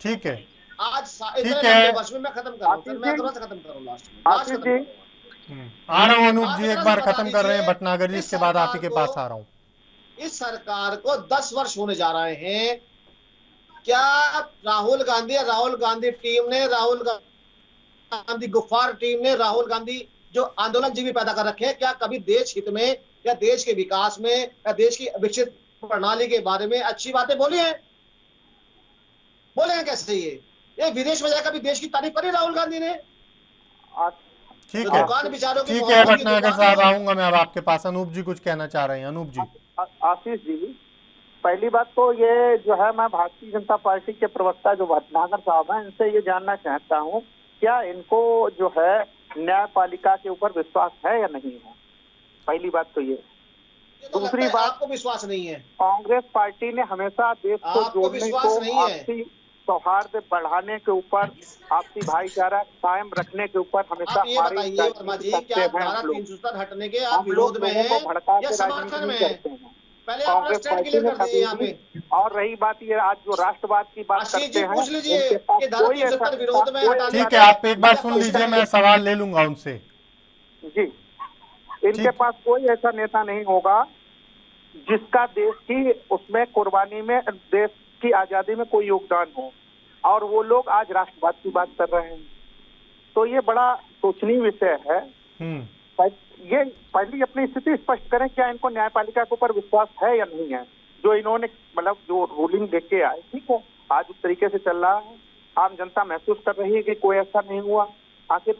ठीक है,
आज
ठीक है,
वर्ष में मैं खत्म कर रहा हूँ, मैं तुरंत खत्म करूँ, लास्ट
आ रहा हूँ अनूप जी, एक बार खत्म कर रहे हैं भटनागर जी, इसके बाद आप ही के पास आ रहा हूँ।
इस सरकार को 10 वर्ष होने जा रहे हैं। क्या राहुल गांधी टीम ने, राहुल गांधी गुफ्फार टीम ने, राहुल गांधी जो आंदोलन जीवी पैदा कर रखे हैं, क्या कभी देश हित में या देश के विकास में या देश की विकसित प्रणाली के बारे में अच्छी बातें बोली हैं? बोलेंगे कैसे? ये विदेश में जाकर भी देश की तारीफ करी राहुल गांधी ने।
ठीक
तो
है,
दुकान बिचारों की
ठीक है
मोहब्बत की
भटनागर
दुकान
साहब,
है।
आऊंगा मैं अब आपके पास। अनूप जी कुछ कहना चाह रहे हैं। अनूप जी।
आशीष जी, पहली बात तो ये जो है, मैं भारतीय जनता पार्टी के प्रवक्ता जो भटनागर साहब हैं, इनसे ये जानना चाहता हूँ, क्या इनको जो है न्यायपालिका के ऊपर विश्वास है या नहीं है? पहली बात तो ये।
तो
दूसरी
लगता है
बात,
आपको विश्वास नहीं है।
कांग्रेस पार्टी ने हमेशा देश को
आपको
जोड़ने
विश्वास
को,
नहीं है।
आपसी सौहार्द बढ़ाने के ऊपर, आपसी भाईचारा कायम रखने के ऊपर हमेशा
आप ये
हमारी
बताइए वर्मा जी,
राजनीति
क्या आप
करते हैं
धारा
हम लोग।
370 हटने के आप
हम
विरोध
लोग
में
लोगों
हैं
को भड़का
या
के
समर्थन
राजनीति
में
नहीं
हैं?
करते हैं।
पहले आप
कांग्रेस
स्टैंड
पार्टी
क्लियर
ने
कर दीजिए यहाँ
कभी
पे।
भी, और रही बात ये आज जो राष्ट्रवाद की बात
आशीष
करते
जी
हैं,
पूछ लीजिए
उनके पास
कि धारा
कोई ऐसा
370 विरोध में
कोई
हटाने
ठीक
के
है, आप एक बार
या
सुन
कुछ
लीजिए,
चाहिए?
मैं सवाल ले लूंगा उनसे।
जी, इनके
ठीक।
पास कोई ऐसा नेता नहीं होगा जिसका देश की उसमें कुर्बानी में, देश की आजादी में कोई योगदान हो, और वो लोग आज राष्ट्रवाद की बात कर रहे हैं। तो ये बड़ा सोचनीय विषय है। ये पहले अपनी स्थिति स्पष्ट करें, क्या इनको न्यायपालिका के ऊपर विश्वास है या नहीं है? जो इन्होंने मतलब जो रूलिंग देख के आए, ठीक है, आज उस तरीके से चल रहा है, आम जनता महसूस कर रही है कि कोई ऐसा नहीं हुआ। आखिर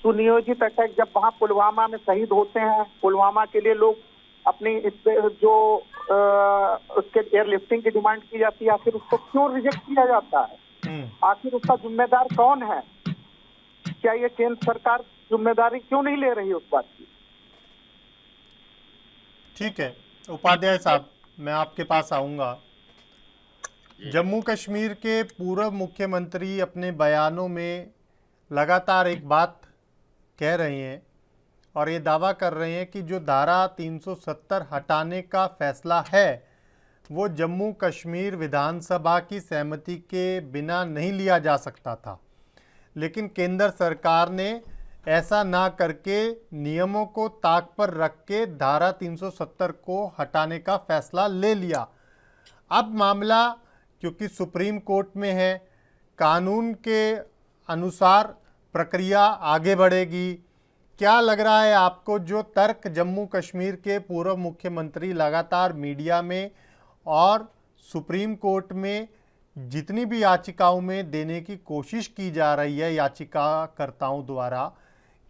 सुनियोजित अटैक जब वहां पुलवामा में शहीद होते हैं, पुलवामा के लिए लोग अपनी इस जो उसके एयरलिफ्टिंग की डिमांड की जाती है, आखिर उसको क्यों रिजेक्ट किया जाता है? आखिर उसका जिम्मेदार कौन है? क्या ये केंद्र सरकार जिम्मेदारी क्यों नहीं ले रही उस बात की?
ठीक है उपाध्याय साहब, मैं आपके पास आऊंगा। जम्मू कश्मीर के पूर्व मुख्यमंत्री अपने बयानों में लगातार एक बात कह रहे हैं और ये दावा कर रहे हैं कि जो धारा 370 हटाने का फैसला है वो जम्मू कश्मीर विधानसभा की सहमति के बिना नहीं लिया जा सकता था, लेकिन केंद्र सरकार ने ऐसा ना करके नियमों को ताक पर रख के धारा 370 को हटाने का फैसला ले लिया। अब मामला क्योंकि सुप्रीम कोर्ट में है, कानून के अनुसार प्रक्रिया आगे बढ़ेगी। क्या लग रहा है आपको, जो तर्क जम्मू कश्मीर के पूर्व मुख्यमंत्री लगातार मीडिया में और सुप्रीम कोर्ट में जितनी भी याचिकाओं में देने की कोशिश की जा रही है याचिकाकर्ताओं द्वारा,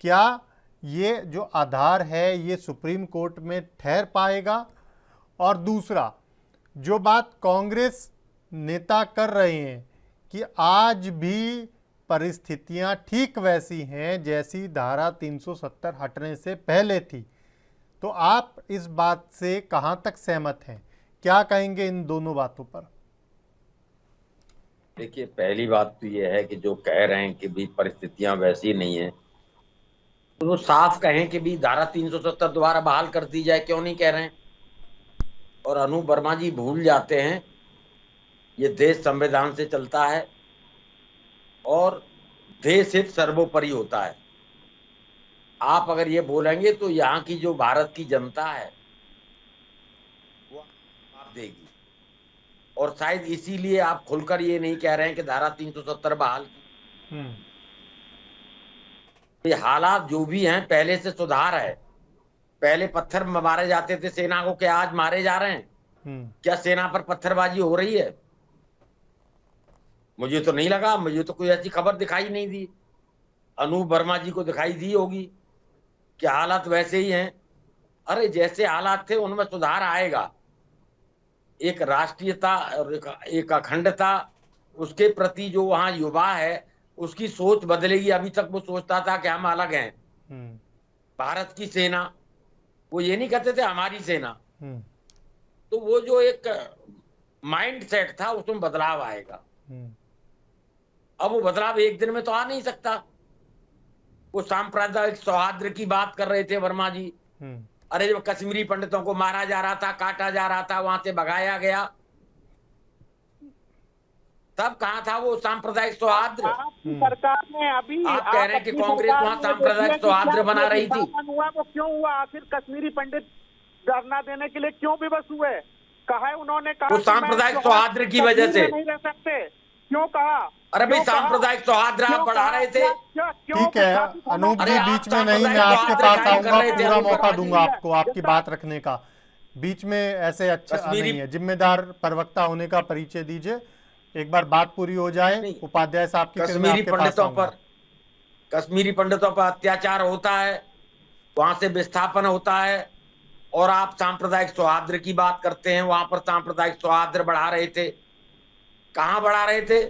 क्या ये जो आधार है ये सुप्रीम कोर्ट में ठहर पाएगा? और दूसरा, जो बात कांग्रेस नेता कर रहे हैं कि आज भी परिस्थितियां ठीक वैसी हैं जैसी धारा 370 हटने से पहले थी, तो आप इस बात से कहां तक सहमत हैं? क्या कहेंगे इन दोनों बातों पर?
देखिए, पहली बात तो ये है कि जो कह रहे हैं कि भी परिस्थितियां वैसी नहीं है, तो वो साफ कहें कि भी धारा 370 दोबारा बहाल कर दी जाए, क्यों नहीं कह रहे हैं? और अनूप वर्मा जी भूल जाते हैं ये देश संविधान से चलता है और देश हित सर्वोपरि होता है। आप अगर ये बोलेंगे तो यहाँ की जो भारत की जनता है वो आप देगी, और शायद इसीलिए आप खुलकर ये नहीं कह रहे हैं कि धारा 370 बहाल की। ये हालात जो भी हैं पहले से सुधार है। पहले पत्थर मारे जाते थे सेना को, क्या आज मारे जा रहे हैं? क्या सेना पर पत्थरबाजी हो रही है? मुझे तो नहीं लगा, मुझे तो कोई ऐसी खबर दिखाई नहीं दी। अनूप वर्मा जी को दिखाई दी होगी कि हालात वैसे ही हैं। अरे जैसे हालात थे उनमें सुधार आएगा। एक राष्ट्रीयता और एक अखंडता, उसके प्रति जो वहां युवा है उसकी सोच बदलेगी। अभी तक वो सोचता था कि हम अलग हैं, भारत की सेना, वो ये नहीं कहते थे हमारी सेना। तो वो जो एक माइंड सेट था उसमें बदलाव आएगा। अब वो बदलाव एक दिन में तो आ नहीं सकता। वो सांप्रदायिक सौहार्द की बात कर रहे थे वर्मा जी। अरे जब कश्मीरी पंडितों को मारा जा रहा था, काटा जा रहा था, वहां से भगाया गया, तब कहाँ था वो सांप्रदायिक सौहार्द?
सरकार ने अभी,
आप कह रहे हैं कि कांग्रेस वहां सांप्रदायिक सौहार्द बना रही थी।
हुआ वो क्यों हुआ? आखिर कश्मीरी पंडित धरना देने के लिए क्यों विवश हुए? कहा उन्होंने, कहा
वो सांप्रदायिक सौहार्द की वजह से
नहीं रह सकते। क्यों कहा?
अरे भाई सांप्रदायिक सौहार्द आप बढ़ा रहे थे।
ठीक है अनूप जी, बीच में नहीं, मैं आपके पास आऊंगा, पूरा मौका दूंगा आपको आपकी बात रखने का। बीच में ऐसे अच्छा नहीं है, जिम्मेदार प्रवक्ता होने का परिचय दीजिए। एक बार बात पूरी हो जाए उपाध्याय साहब की, फिर मैं
कश्मीरी
आपके पास
पंडितों
आऊंगा।
पर कश्मीरी पंडितों पर अत्याचार होता है, वहां से विस्थापन होता है, और आप सांप्रदायिक सौहार्द की बात करते हैं। वहां पर सांप्रदायिक सौहार्द बढ़ा रहे थे, कहां बढ़ा रहे थे?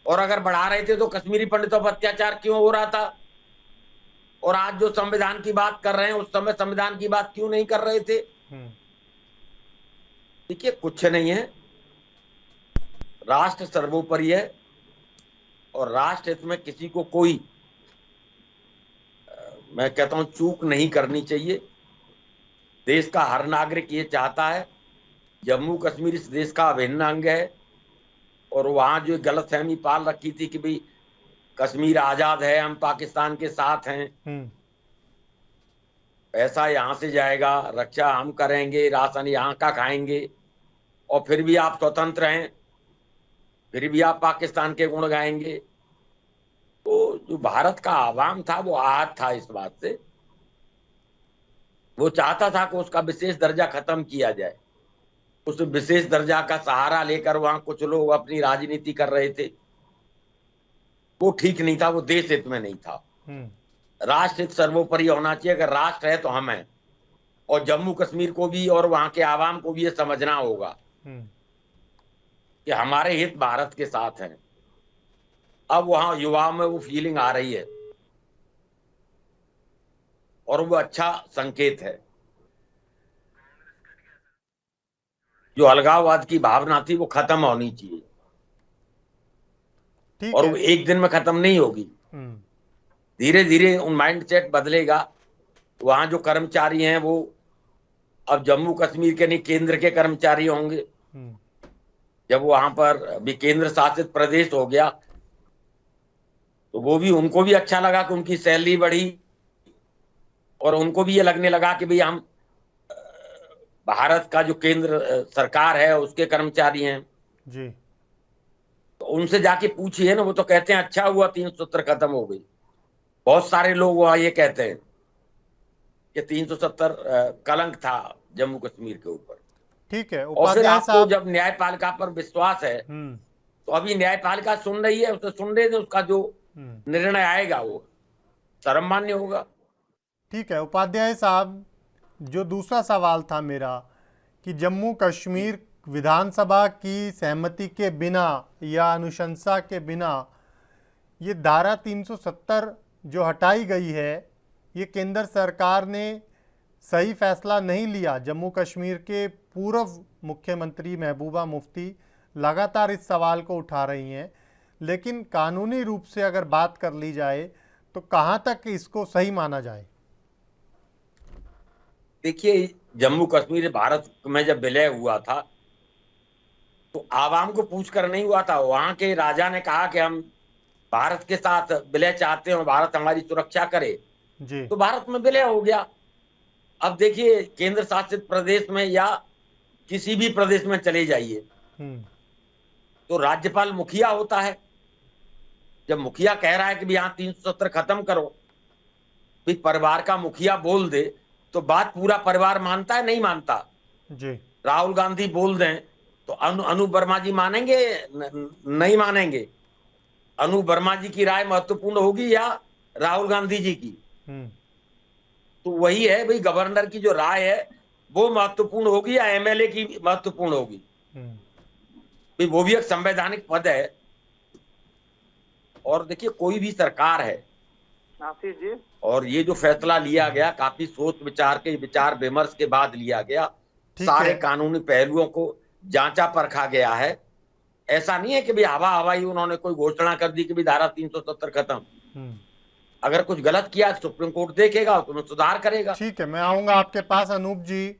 और अगर बढ़ा रहे थे तो कश्मीरी पंडितों पर अत्याचार क्यों हो रहा था? और आज जो संविधान की बात कर रहे हैं, उस समय संविधान की बात क्यों नहीं कर रहे थे? देखिए, कुछ नहीं है, राष्ट्र सर्वोपरि है, और राष्ट्र हित में किसी को कोई मैं कहता हूं चूक नहीं करनी चाहिए। देश का हर नागरिक ये चाहता है, जम्मू कश्मीर इस देश का अभिन्न अंग है, और वहां जो गलतफहमी पाल रखी थी कि भाई कश्मीर आजाद है, हम पाकिस्तान के साथ हैं, पैसा यहां से जाएगा, रक्षा हम करेंगे, राशन यहां का खाएंगे, और फिर भी आप स्वतंत्र हैं, फिर भी आप पाकिस्तान के गुण गाएंगे। तो जो भारत का आवाम था वो आहत था इस बात से, वो चाहता था कि उसका विशेष दर्जा खत्म किया जाए। उस विशेष दर्जा का सहारा लेकर वहां कुछ लोग अपनी राजनीति कर रहे थे, वो ठीक नहीं था, वो देश हित में नहीं था। राष्ट्र हित सर्वोपरि होना चाहिए। अगर राष्ट्र है तो हम हैं, और जम्मू कश्मीर को भी और वहां के आवाम को भी ये समझना होगा कि हमारे हित भारत के साथ हैं। अब वहां युवाओं में वो फीलिंग आ रही है, और वो अच्छा संकेत है। जो अलगाववाद की भावना थी वो खत्म होनी चाहिए, और वो एक दिन में खत्म नहीं होगी। धीरे धीरे उन माइंडसेट बदलेगा। वहां जो कर्मचारी हैं वो अब जम्मू कश्मीर के नहीं, केंद्र के कर्मचारी होंगे। जब वहां पर भी केंद्र शासित प्रदेश हो गया तो वो भी, उनको भी अच्छा लगा कि उनकी सैलरी बढ़ी, और उनको भी ये लगने लगा कि भाई हम भारत का जो केंद्र सरकार है उसके कर्मचारी हैं
जी।
तो उनसे जाके पूछिए ना, वो तो कहते हैं अच्छा हुआ 370 खत्म हो गई। बहुत सारे लोग वहां ये कहते हैं कि 370 कलंक था जम्मू कश्मीर के ऊपर।
ठीक है,
और फिर आपको जब न्यायपालिका पर विश्वास है तो अभी न्यायपालिका सुन रही है, उसे सुन रहे थे, उसका जो निर्णय आएगा वो सर्वमान्य होगा।
ठीक है उपाध्याय साहब, जो दूसरा सवाल था मेरा कि जम्मू कश्मीर विधानसभा की सहमति के बिना या अनुशंसा के बिना ये धारा 370 जो हटाई गई है, ये केंद्र सरकार ने सही फैसला नहीं लिया। जम्मू कश्मीर के पूर्व मुख्यमंत्री महबूबा मुफ्ती लगातार इस सवाल को उठा रही हैं, लेकिन कानूनी रूप से अगर बात कर ली जाए तो कहां तक इसको सही माना जाए?
देखिए, जम्मू कश्मीर भारत में जब विलय हुआ था तो आवाम को पूछकर नहीं हुआ था। वहां के राजा ने कहा कि हम भारत के साथ विलय चाहते हैं, भारत हमारी सुरक्षा करे
जी।
तो भारत में विलय हो गया। अब देखिए, केंद्र शासित प्रदेश में या किसी भी प्रदेश में चले जाइए तो राज्यपाल मुखिया होता है। जब मुखिया कह रहा है कि यहाँ 370 खत्म करो, भी परिवार का मुखिया बोल दे तो बात पूरा परिवार मानता है? नहीं मानता
जी।
राहुल गांधी बोल दें तो अनु वर्मा जी मानेंगे? नहीं मानेंगे। अनु वर्मा जी की राय महत्वपूर्ण होगी या राहुल गांधी जी की? तो वही है भाई, गवर्नर की जो राय है वो महत्वपूर्ण होगी या एमएलए की महत्वपूर्ण होगी? भाई वो भी एक संवैधानिक पद है। और देखिए, कोई भी सरकार है
जी, और
ये जो फैसला लिया गया काफी सोच विचार के, विचार विमर्श के बाद लिया गया। सारे कानूनी पहलुओं को जांचा परखा गया है। ऐसा नहीं है कि भाई हवा हवाई उन्होंने कोई घोषणा कर दी कि भाई धारा 370 खत्म। अगर कुछ गलत किया सुप्रीम कोर्ट देखेगा, उसमें सुधार करेगा।
ठीक है, मैं आऊंगा आपके पास। अनूप जी,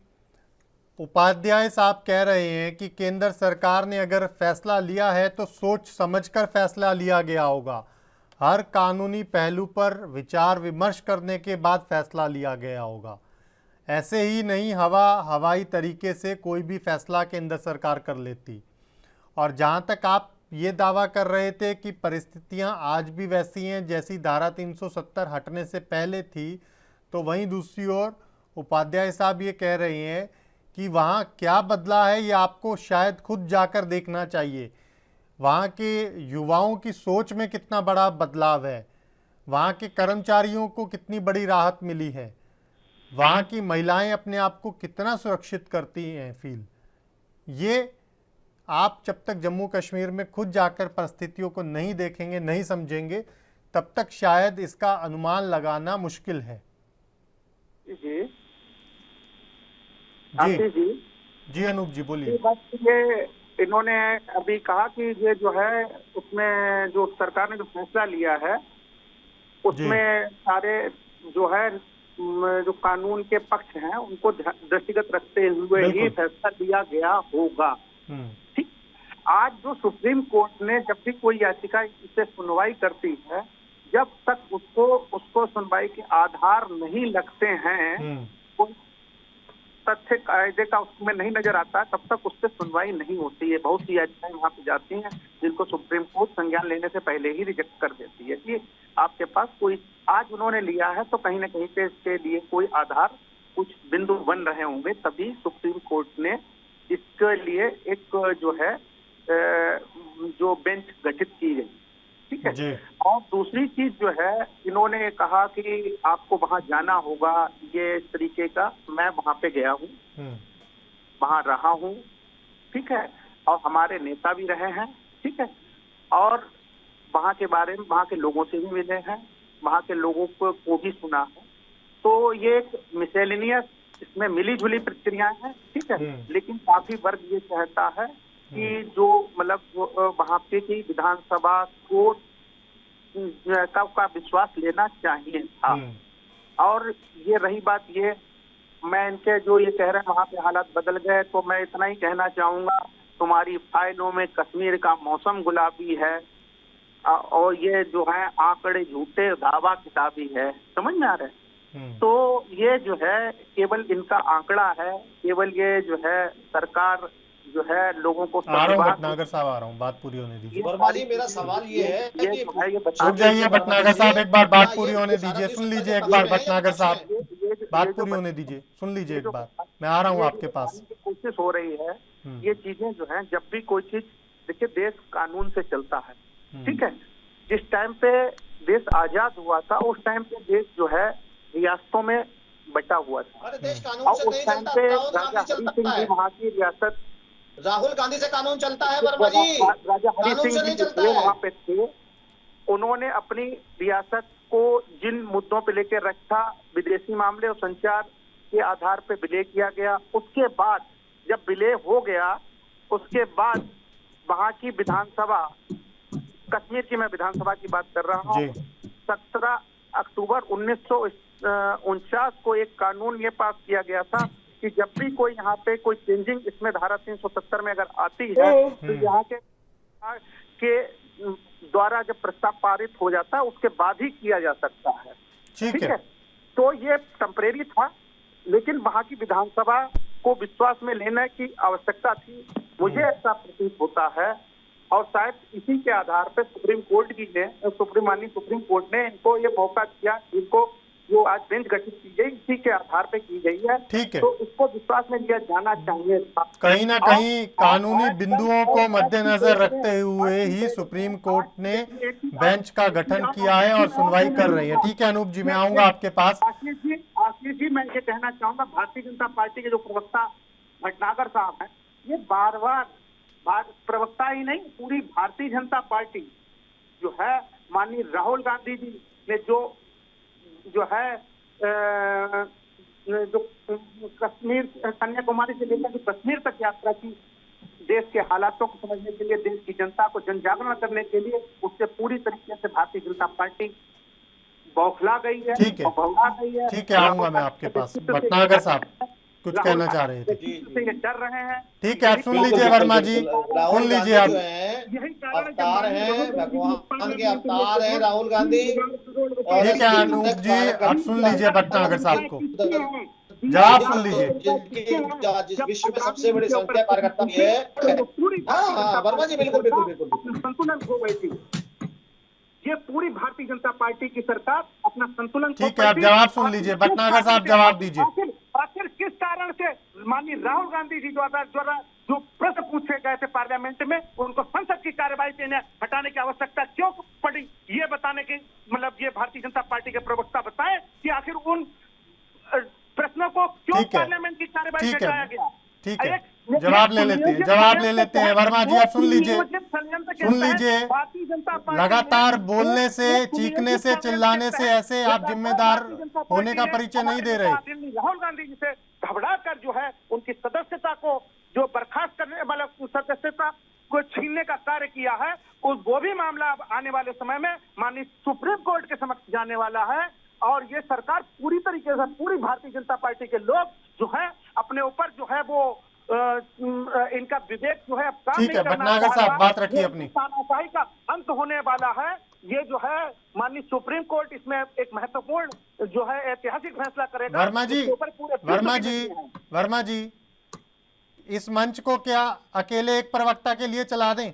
उपाध्याय साहब कह रहे हैं कि केंद्र सरकार ने अगर फैसला लिया है तो सोच समझकर फैसला लिया गया होगा, हर कानूनी पहलू पर विचार विमर्श करने के बाद फैसला लिया गया होगा। ऐसे ही नहीं हवाई तरीके से कोई भी फैसला केंद्र सरकार कर लेती। और जहां तक आप ये दावा कर रहे थे कि परिस्थितियां आज भी वैसी हैं जैसी धारा 370 हटने से पहले थी, तो वहीं दूसरी ओर उपाध्याय साहब ये कह रहे हैं कि वहाँ क्या बदला है, ये आपको शायद खुद जाकर देखना चाहिए। वहाँ के युवाओं की सोच में कितना बड़ा बदलाव है, वहाँ के कर्मचारियों को कितनी बड़ी राहत मिली है, वहाँ की महिलाएं अपने आप को कितना सुरक्षित करती हैं फील। ये आप जब तक जम्मू कश्मीर में खुद जाकर परिस्थितियों को नहीं देखेंगे, नहीं समझेंगे, तब तक शायद इसका अनुमान लगाना मुश्किल है।
जी
जी जी अनूप जी बोलिए।
ये इन्होंने अभी कहा कि ये जो है उसमें जो सरकार ने जो फैसला लिया है उसमें सारे जो है जो कानून के पक्ष हैं उनको दृष्टिगत रखते हुए ही फैसला लिया गया होगा। ठीक, आज जो सुप्रीम कोर्ट ने जब भी कोई याचिका इसे सुनवाई करती है, जब तक उसको सुनवाई के आधार नहीं लगते हैं, कोई तथ्य कायदे का उसमें नहीं नजर आता, तब तक उससे सुनवाई नहीं होती है। बहुत सी याचिकाएं वहां पे जाती हैं जिनको सुप्रीम कोर्ट संज्ञान लेने से पहले ही रिजेक्ट कर देती है कि आपके पास कोई, आज उन्होंने लिया है तो कहीं ना कहीं पे इसके लिए कोई आधार, कुछ बिंदु बन रहे होंगे, तभी सुप्रीम कोर्ट ने इसके लिए एक जो है जो बेंच गठित की गई। ठीक है। और दूसरी चीज जो है, इन्होंने कहा कि आपको वहां जाना होगा, ये इस तरीके का, मैं वहां पे गया हूँ, वहां रहा हूँ, ठीक है, और हमारे नेता भी रहे हैं, ठीक है, और वहां के बारे में वहां के लोगों से भी मिले हैं, वहां के लोगों को भी सुना है। तो ये एक मिसेलेनियस, इसमें मिली जुली प्रक्रियाएं हैं, ठीक है, लेकिन काफी वर्ग ये कहता है कि जो मतलब वहां पे की विधानसभा को का विश्वास लेना चाहिए था। और ये रही बात, ये मैं इनके जो ये कह रहे हैं वहां पे हालात बदल गए, तो मैं इतना ही कहना चाहूंगा, तुम्हारी फाइलों में कश्मीर का मौसम गुलाबी है और ये जो है आंकड़े झूठे, दावा किताबी है, समझ में आ रहे हैं। तो ये जो है केवल इनका आंकड़ा है, केवल ये जो है सरकार जो है लोगों को
भटनागर साहब आ रहा हूँ, बात पूरी होने दीजिए।
वर्मा जी, मेरा सवाल ये है कि
रुक जाइए भटनागर साहब, एक बार बात पूरी होने दीजिए, सुन लीजिए एक बार भटनागर साहब, बात पूरी होने दीजिए, सुन लीजिए एक बार, मैं आ रहा हूँ आपके पास।
कोशिश हो रही है, ये चीजें जो है, जब भी कोई चीज, देखिए देश कानून से चलता है, ठीक है, जिस टाइम पे देश आजाद हुआ था उस टाइम पे देश जो है रियासतों में बटा हुआ था, और उस टाइम पे राजा हरि सिंह जी वहाँ की रियासत,
राहुल गांधी से कानून चलता है वर्मा जी,
राजा हरि सिंह जी जो वहाँ पे थे, उन्होंने अपनी रियासत को जिन मुद्दों पे लेकर रखा, विदेशी मामले और संचार के आधार पे विलय किया गया। उसके बाद जब विलय हो गया, उसके बाद वहाँ की विधानसभा, कश्मीर की मैं विधानसभा की बात कर रहा हूँ, 17 अक्टूबर 1949 को एक कानून ये पास किया गया था कि जब भी कोई यहाँ पे कोई चेंजिंग इसमें धारा 370 में अगर आती है, तो यहाँ के द्वारा जब प्रस्ताव पारित हो जाता है उसके बाद ही किया जा सकता है। ठीक है। तो ये टेम्परेरी था, लेकिन वहाँ की विधानसभा को विश्वास में लेने की आवश्यकता थी, मुझे ऐसा प्रतीत होता है। और शायद इसी के आधार पर सुप्रीम कोर्ट माननीय सुप्रीम कोर्ट ने इनको ये मौका दिया, इनको जो आज बेंच गठित की गई, इसी के आधार पे की गई है।
ठीक है,
तो इसको विश्वास में लिया जाना चाहिए।
कहीं ना कहीं कानूनी बिंदुओं को मद्देनजर रखते हुए ही सुप्रीम कोर्ट ने बेंच का गठन किया है और सुनवाई कर रही है। ठीक है अनूप जी, मैं आऊंगा आपके पास।
आशीष जी, मैं ये कहना चाहूंगा, भारतीय जनता पार्टी के जो प्रवक्ता भटनागर साहब हैं, ये बार बार प्रवक्ता ही नहीं, पूरी भारतीय जनता पार्टी जो है, माननीय राहुल गांधी जी ने जो है जो कश्मीर, कन्याकुमारी से लेकर कश्मीर तक यात्रा की, देश के हालातों को समझने के लिए, देश की जनता को जन जागरण करने के लिए, उससे पूरी तरीके से भारतीय जनता पार्टी बौखला गई है।
ठीक है, ठीक है, आऊंगा मैं आपके पास। भटनागर साहब कुछ कहना चाह रहे थे,
डर रहे हैं।
ठीक है, आप सुन लीजिए वर्मा जी, सुन लीजिए आप।
अवतार हैं, भगवान के अवतार हैं राहुल गांधी।
ठीक है अनूप जी, आप सुन लीजिए भटनागर साहब को, जवाब सुन लीजिए।
जिस विश्व में सबसे बड़ी संख्या कार्यकर्ता है, हाँ वर्मा जी, बिल्कुल बिल्कुल बिल्कुल
संतुलन खो गई थी। ये पूरी भारतीय जनता पार्टी की सरकार अपना संतुलन,
ठीक है, आप जवाब सुन लीजिए, भटनागर साहब जवाब दीजिए।
आखिर किस कारण से
माननीय राहुल गांधी जी द्वारा जो प्रश्न पूछे गए थे पार्लियामेंट में, उनको संसद की कार्यवाही से इन्हें हटाने की आवश्यकता क्यों पड़ी, ये बताने की मतलब ये भारतीय जनता पार्टी के प्रवक्ता बताएं कि आखिर उन प्रश्नों को क्यों पार्लियामेंट की कार्यवाही से हटाया गया।
ठीक है, जवाब ले लेते हैं वर्मा जी, आप सुन लीजिए। लगातार बोलने से, चीखने से, चिल्लाने से ऐसे आप जिम्मेदार होने का परिचय नहीं दे रहे।
राहुल गांधी जी से घबरा कर जो है उनकी सदस्यता को जो बर्खास्त करने मतलब सदस्यता को छीनने का कार्य किया है, वो भी मामला अब आने वाले समय में माननीय सुप्रीम कोर्ट के समक्ष जाने वाला है। और ये सरकार पूरी तरीके से, पूरी भारतीय जनता पार्टी के लोग जो है अपने ऊपर जो है वो इनका विवेक जो है काम नहीं करना।
भटनागर साहब बात रखिए अपनी।
तानाशाही का अंत होने वाला है। ये जो है माननीय सुप्रीम कोर्ट इसमें एक महत्वपूर्ण जो है ऐतिहासिक फैसला करेगा।
वर्मा जी इस मंच को क्या अकेले एक प्रवक्ता के लिए चला दें?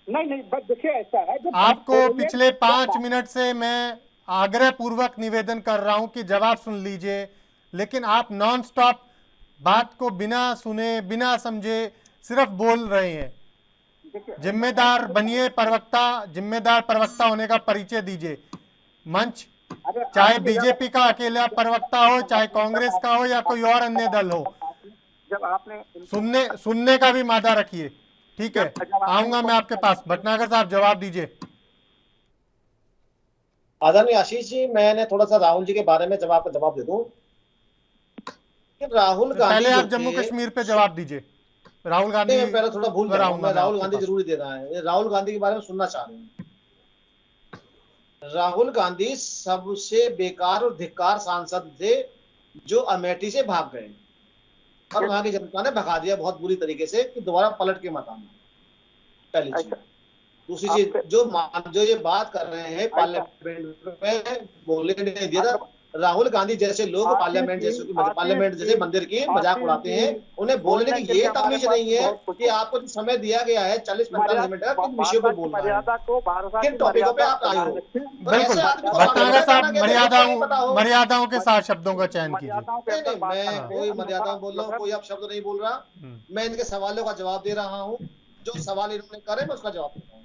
नहीं, बस देखिए ऐसा है,
आपको पिछले 5 मिनट से मैं आग्रह पूर्वक निवेदन कर रहा हूं कि जवाब सुन लीजिए, लेकिन आप नॉन स्टॉप बात को बिना सुने, बिना समझे सिर्फ बोल रहे हैं। जिम्मेदार बनिए, जिम्मेदार प्रवक्ता होने का परिचय दीजिए। मंच चाहे बीजेपी का अकेला प्रवक्ता हो, चाहे कांग्रेस का हो या कोई और अन्य दल हो,
जब आपने
सुनने का भी मादा रखिए। ठीक है, आऊंगा मैं आपके पास। भटनागर साहब जवाब दीजिए।
आदरणीय आशीष जी, मैंने थोड़ा सा राहुल जी के बारे में जवाब दे दूं। राहुल गांधी
पहले आप जम्मू कश्मीर पे जवाब दीजिए। राहुल गांधी
पहले थोड़ा भूल रहा हूं मैं, राहुल गांधी जरूरी दे रहा है। राहुल गांधी के बारे में सुनना चाह रहे हैं। राहुल गांधी सबसे बेकार और धिक्कार सांसद थे जो अमेठी से भाग गए और वहां की जनता ने भगा दिया बहुत बुरी तरीके से कि दोबारा पलट के मत आना। पहली चीज। दूसरी चीज, जो ये बात कर रहे हैं पार्लियामेंट में बोलने नहीं दिया था। राहुल गांधी जैसे लोग पार्लियामेंट जैसे मंदिर की मजाक उड़ाते हैं, उन्हें बोलने की ये तमीज नहीं है कि आपको जो समय दिया गया है 40-45 मिनट का, किन विषयों पर बोलना है, किन टॉपिकों पे आप आए हो।
भटनागर साहब मर्यादाओं के साथ शब्दों का चयन कीजिए।
मैं कोई मर्यादा बोल रहा हूँ, कोई अब शब्द नहीं बोल रहा। मैं इनके सवालों का जवाब दे रहा हूँ। जो सवाल इन्होंने करे मैं उसका जवाब दे रहा हूँ,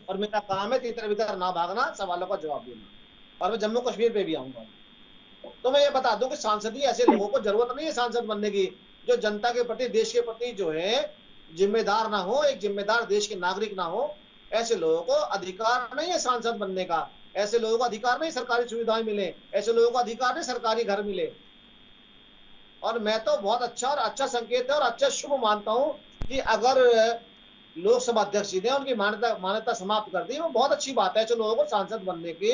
और मेरा काम है तीतर भीतर ना भागना, सवालों का जवाब देना। और मैं जम्मू कश्मीर पे भी आऊंगा। तो मैं ये बता दूं कि सांसद ही ऐसे लोगों को जरूरत नहीं है सांसद बनने की, जो जनता के प्रति, देश के प्रति जो है जिम्मेदार ना हो, एक जिम्मेदार देश के नागरिक ना हो। ऐसे लोगों को अधिकार नहीं है सांसद बनने का। ऐसे लोगों को अधिकार नहीं सरकारी सुविधाएं मिले, ऐसे लोगों को अधिकार नहीं सरकारी घर मिले। और मैं तो बहुत अच्छा संकेत है और अच्छा शुभ मानता हूं कि अगर लोकसभा अध्यक्ष जी ने उनकी मान्यता समाप्त कर दी, वो बहुत अच्छी बात है। ऐसे लोगों को सांसद बनने के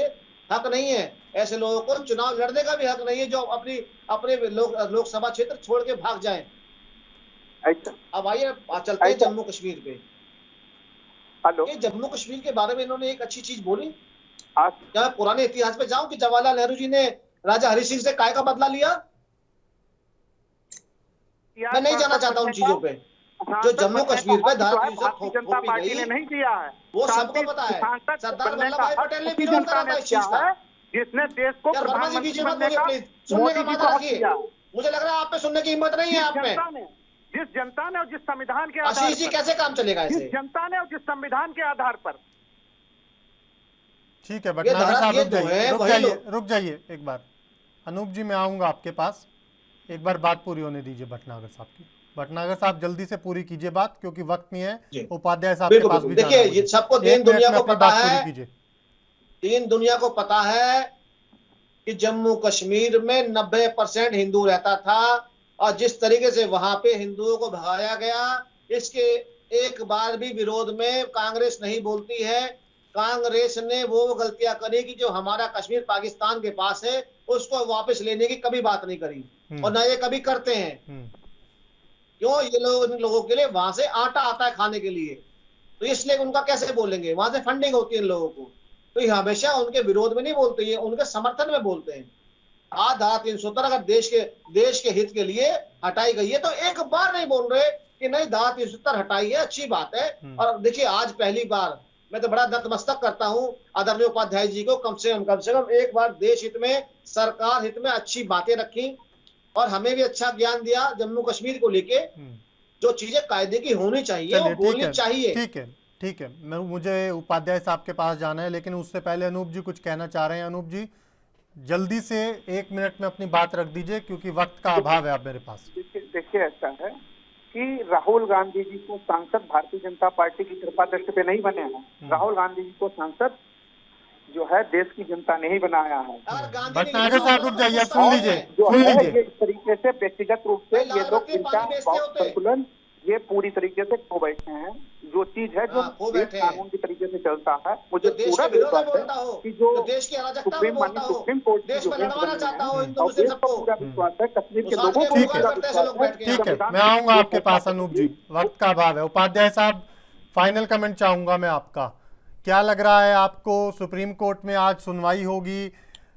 हक नहीं है। ऐसे लोगों को चुनाव लड़ने का भी हक नहीं है जो अपने लोकसभा क्षेत्र छोड़ के भाग जाएं। अब आइए चलते हैं जम्मू कश्मीर पे। ये जम्मू कश्मीर के बारे में इन्होंने एक अच्छी चीज बोली। क्या मैं पुराने इतिहास पे जाऊं कि जवाहरलाल नेहरू जी ने राजा हरि सिंह से काय का बदला लिया? मैं नहीं जाना चाहता उन चीजों पे। जो जम्मू कश्मीर पे
जनता पार्टी ने नहीं किया है,
वो सबको पता है। सरदार वल्लभ भाई पटेल ने विरोध करा था इस चीज का,
जिसने देश को
प्रधानमंत्री सुनने का मादा रखिए। मुझे लग रहा है आप पे सुनने की हिम्मत नहीं है। आप में
जिस जनता ने और जिस संविधान के
आशीष जी कैसे काम चलेगा ऐसे?
जिस जनता ने और जिस संविधान के आधार पर।
ठीक है भटनागर साहब रुक जाइए एक बार। अनूप जी मैं आऊंगा आपके पास, एक बार बात पूरी होने दीजिए भटनागर साहब की। भटनागर साहब जल्दी से पूरी कीजिए बात, क्योंकि वक्त नहीं है। उपाध्याय साहब के पास भी
देखिए, ये सबको दीन दुनिया को पता है, दीन दुनिया को पता है कि जम्मू कश्मीर में 90% हिंदू रहता था और जिस तरीके से वहां पे हिंदुओं को भगाया गया, इसके एक बार भी विरोध में कांग्रेस नहीं बोलती है। कांग्रेस ने वो गलतियां करी कि जो हमारा कश्मीर पाकिस्तान के पास है उसको वापस लेने की कभी बात नहीं करी, और न ये कभी करते हैं। क्यों? ये लोग, इन लोगों के लिए वहां से आटा आता है खाने के लिए, तो इसलिए उनका कैसे बोलेंगे? वहां से फंडिंग होती है इन लोगों को, तो ये हमेशा उनके विरोध में नहीं बोलते, ये उनके समर्थन में बोलते हैं। आज धारा 370 अगर देश के हित के लिए हटाई गई है तो एक बार नहीं बोल रहे कि नहीं धारा 370 हटाई है, अच्छी बात है। और देखिए, आज पहली बार मैं तो बड़ा नतमस्तक करता हूं आदरणीय उपाध्याय जी को, कम से कम एक बार देश हित में, सरकार हित में अच्छी बातें रखी। और हमें भी अच्छा ज्ञान दिया जम्मू कश्मीर को लेके। जो चीजें कायदे की होनी चाहिए वो बोलनी चाहिए।
ठीक है। मुझे उपाध्याय साहब के पास जाना है, लेकिन उससे पहले अनूप जी कुछ कहना चाह रहे हैं। अनूप जी जल्दी से 1 मिनट में अपनी बात रख दीजिए, क्योंकि वक्त का अभाव है आप मेरे पास।
देखिए ऐसा है कि राहुल गांधी जी को सांसद भारतीय जनता पार्टी की कृपा दृष्टि पे नहीं बने हैं। राहुल गांधी जी को सांसद जो है देश की जनता ने ही बनाया है।
भटनागर साहब रुक जाइए, सुन लीजिए।
ये इस तरीके से व्यक्तिगत रूप से ये लोग इनका संतुलन ये पूरी तरीके से खो बैठे हैं। जो चीज है जो कानून की तरीके से चलता है, मुझे पूरा विश्वास है कि जो सुप्रीम कोर्ट की जो पूरा विश्वास है कश्मीर के लोगों को पूरा विश्वास है।
ठीक है, मैं आऊंगा आपके पास अनूप जी, वक्त का अभाव है। उपाध्याय साहब फाइनल कमेंट चाहूंगा मैं आपका। क्या लग रहा है आपको? सुप्रीम कोर्ट में आज सुनवाई होगी,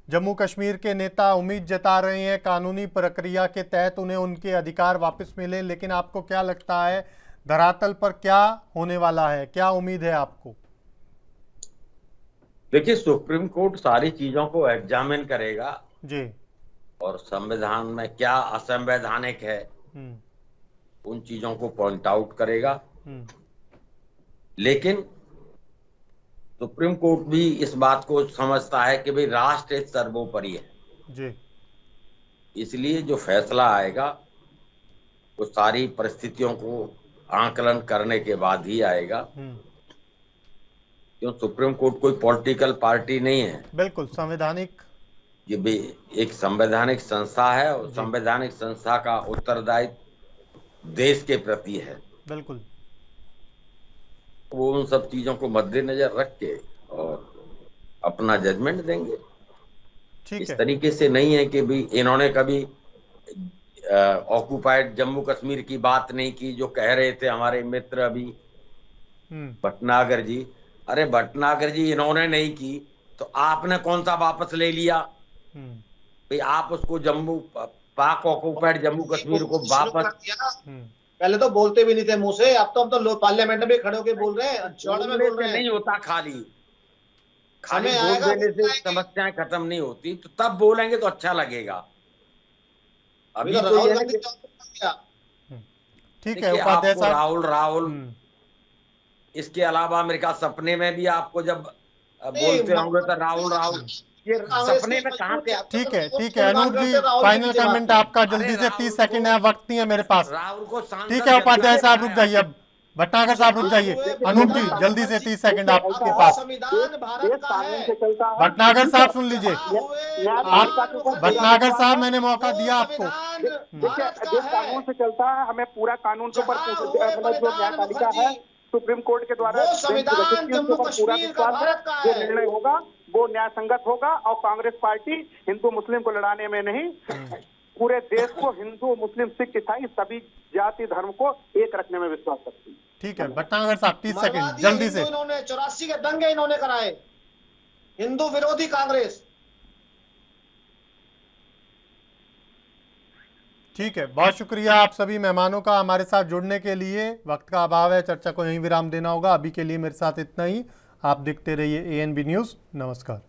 जम्मू कश्मीर के नेता उम्मीद जता रहे हैं कानूनी प्रक्रिया के तहत उन्हें उनके अधिकार वापस मिले, लेकिन आपको क्या लगता है धरातल पर क्या होने वाला है? क्या उम्मीद है आपको?
देखिए, सुप्रीम कोर्ट सारी चीजों को एग्जामिन करेगा
जी, और
संविधान में क्या असंवैधानिक है उन चीजों को पॉइंट आउट करेगा। लेकिन सुप्रीम कोर्ट भी इस बात को समझता है कि भाई राष्ट्र हित सर्वोपरि है
जी,
इसलिए जो फैसला आएगा वो सारी परिस्थितियों को आकलन करने के बाद ही आएगा। क्यों सुप्रीम कोर्ट कोई पॉलिटिकल पार्टी नहीं है,
बिल्कुल संवैधानिक,
ये भी एक संवैधानिक संस्था है और संवैधानिक संस्था का उत्तरदायित्व देश के प्रति है।
बिल्कुल,
वो उन सब चीजों को मद्देनजर रख के और अपना जजमेंट देंगे। इस तरीके से नहीं है कि भी इन्होंने कभी ऑक्युपाइड जम्मू कश्मीर की बात नहीं की, जो कह रहे थे हमारे मित्र अभी भटनागर जी। अरे भटनागर जी, इन्होंने नहीं की तो आपने कौन सा वापस ले लिया? भाई आप उसको जम्मू पाक ऑक्युपाइड जम्मू कश्मीर को वापस,
पहले तो बोलते भी नहीं थे मुंह से, अब तो पार्लियामेंट में खड़े होकर बोल रहे हैं, चौड़े में बोल रहे हैं।
नहीं होता, खाली बोल देने से समस्याएं खत्म नहीं होती, तो तब बोलेंगे तो अच्छा लगेगा। अभी तो ये
ठीक है उपाध्याय साहब,
राहुल इसके अलावा मेरे ख्याल सपने में भी आपको जब बोलते होंगे तो राहुल ये सपने में कहां से?
ठीक है अनूप जी, फाइनल कमेंट आपका जल्दी से, 30 सेकंड है, वक्त नहीं है मेरे पास।
राहुल को
ठीक है उपाध्याय साहब रुक जाइए, अब भटनागर साहब रुक जाइए। अनूप जी जल्दी से 30 सेकंड आपके पास। भटनागर साहब सुन लीजिए, आप भटनागर साहब मैंने मौका दिया आपको।
देखिए कानून से चलता है, हमें पूरा कानून के ऊपर जो न्यायपालिका है सुप्रीम कोर्ट के द्वारा पूरा विश्वास है, जो निर्णय होगा वो न्याय संगत होगा। और कांग्रेस पार्टी हिंदू मुस्लिम को लड़ाने में नहीं, पूरे देश को हिंदू मुस्लिम सिख ईसाई सभी जाति धर्म को एक रखने में विश्वास करती है।
ठीक है भटनागर साहब 30 सेकंड जल्दी से।
इन्होंने 84 के दंगे इन्होंने कराए, हिंदू विरोधी कांग्रेस।
ठीक है, बहुत शुक्रिया आप सभी मेहमानों का हमारे साथ जुड़ने के लिए। वक्त का अभाव है, चर्चा को यहीं विराम देना होगा। अभी के लिए मेरे साथ इतना ही। आप देखते रहिए ANB न्यूज़। नमस्कार।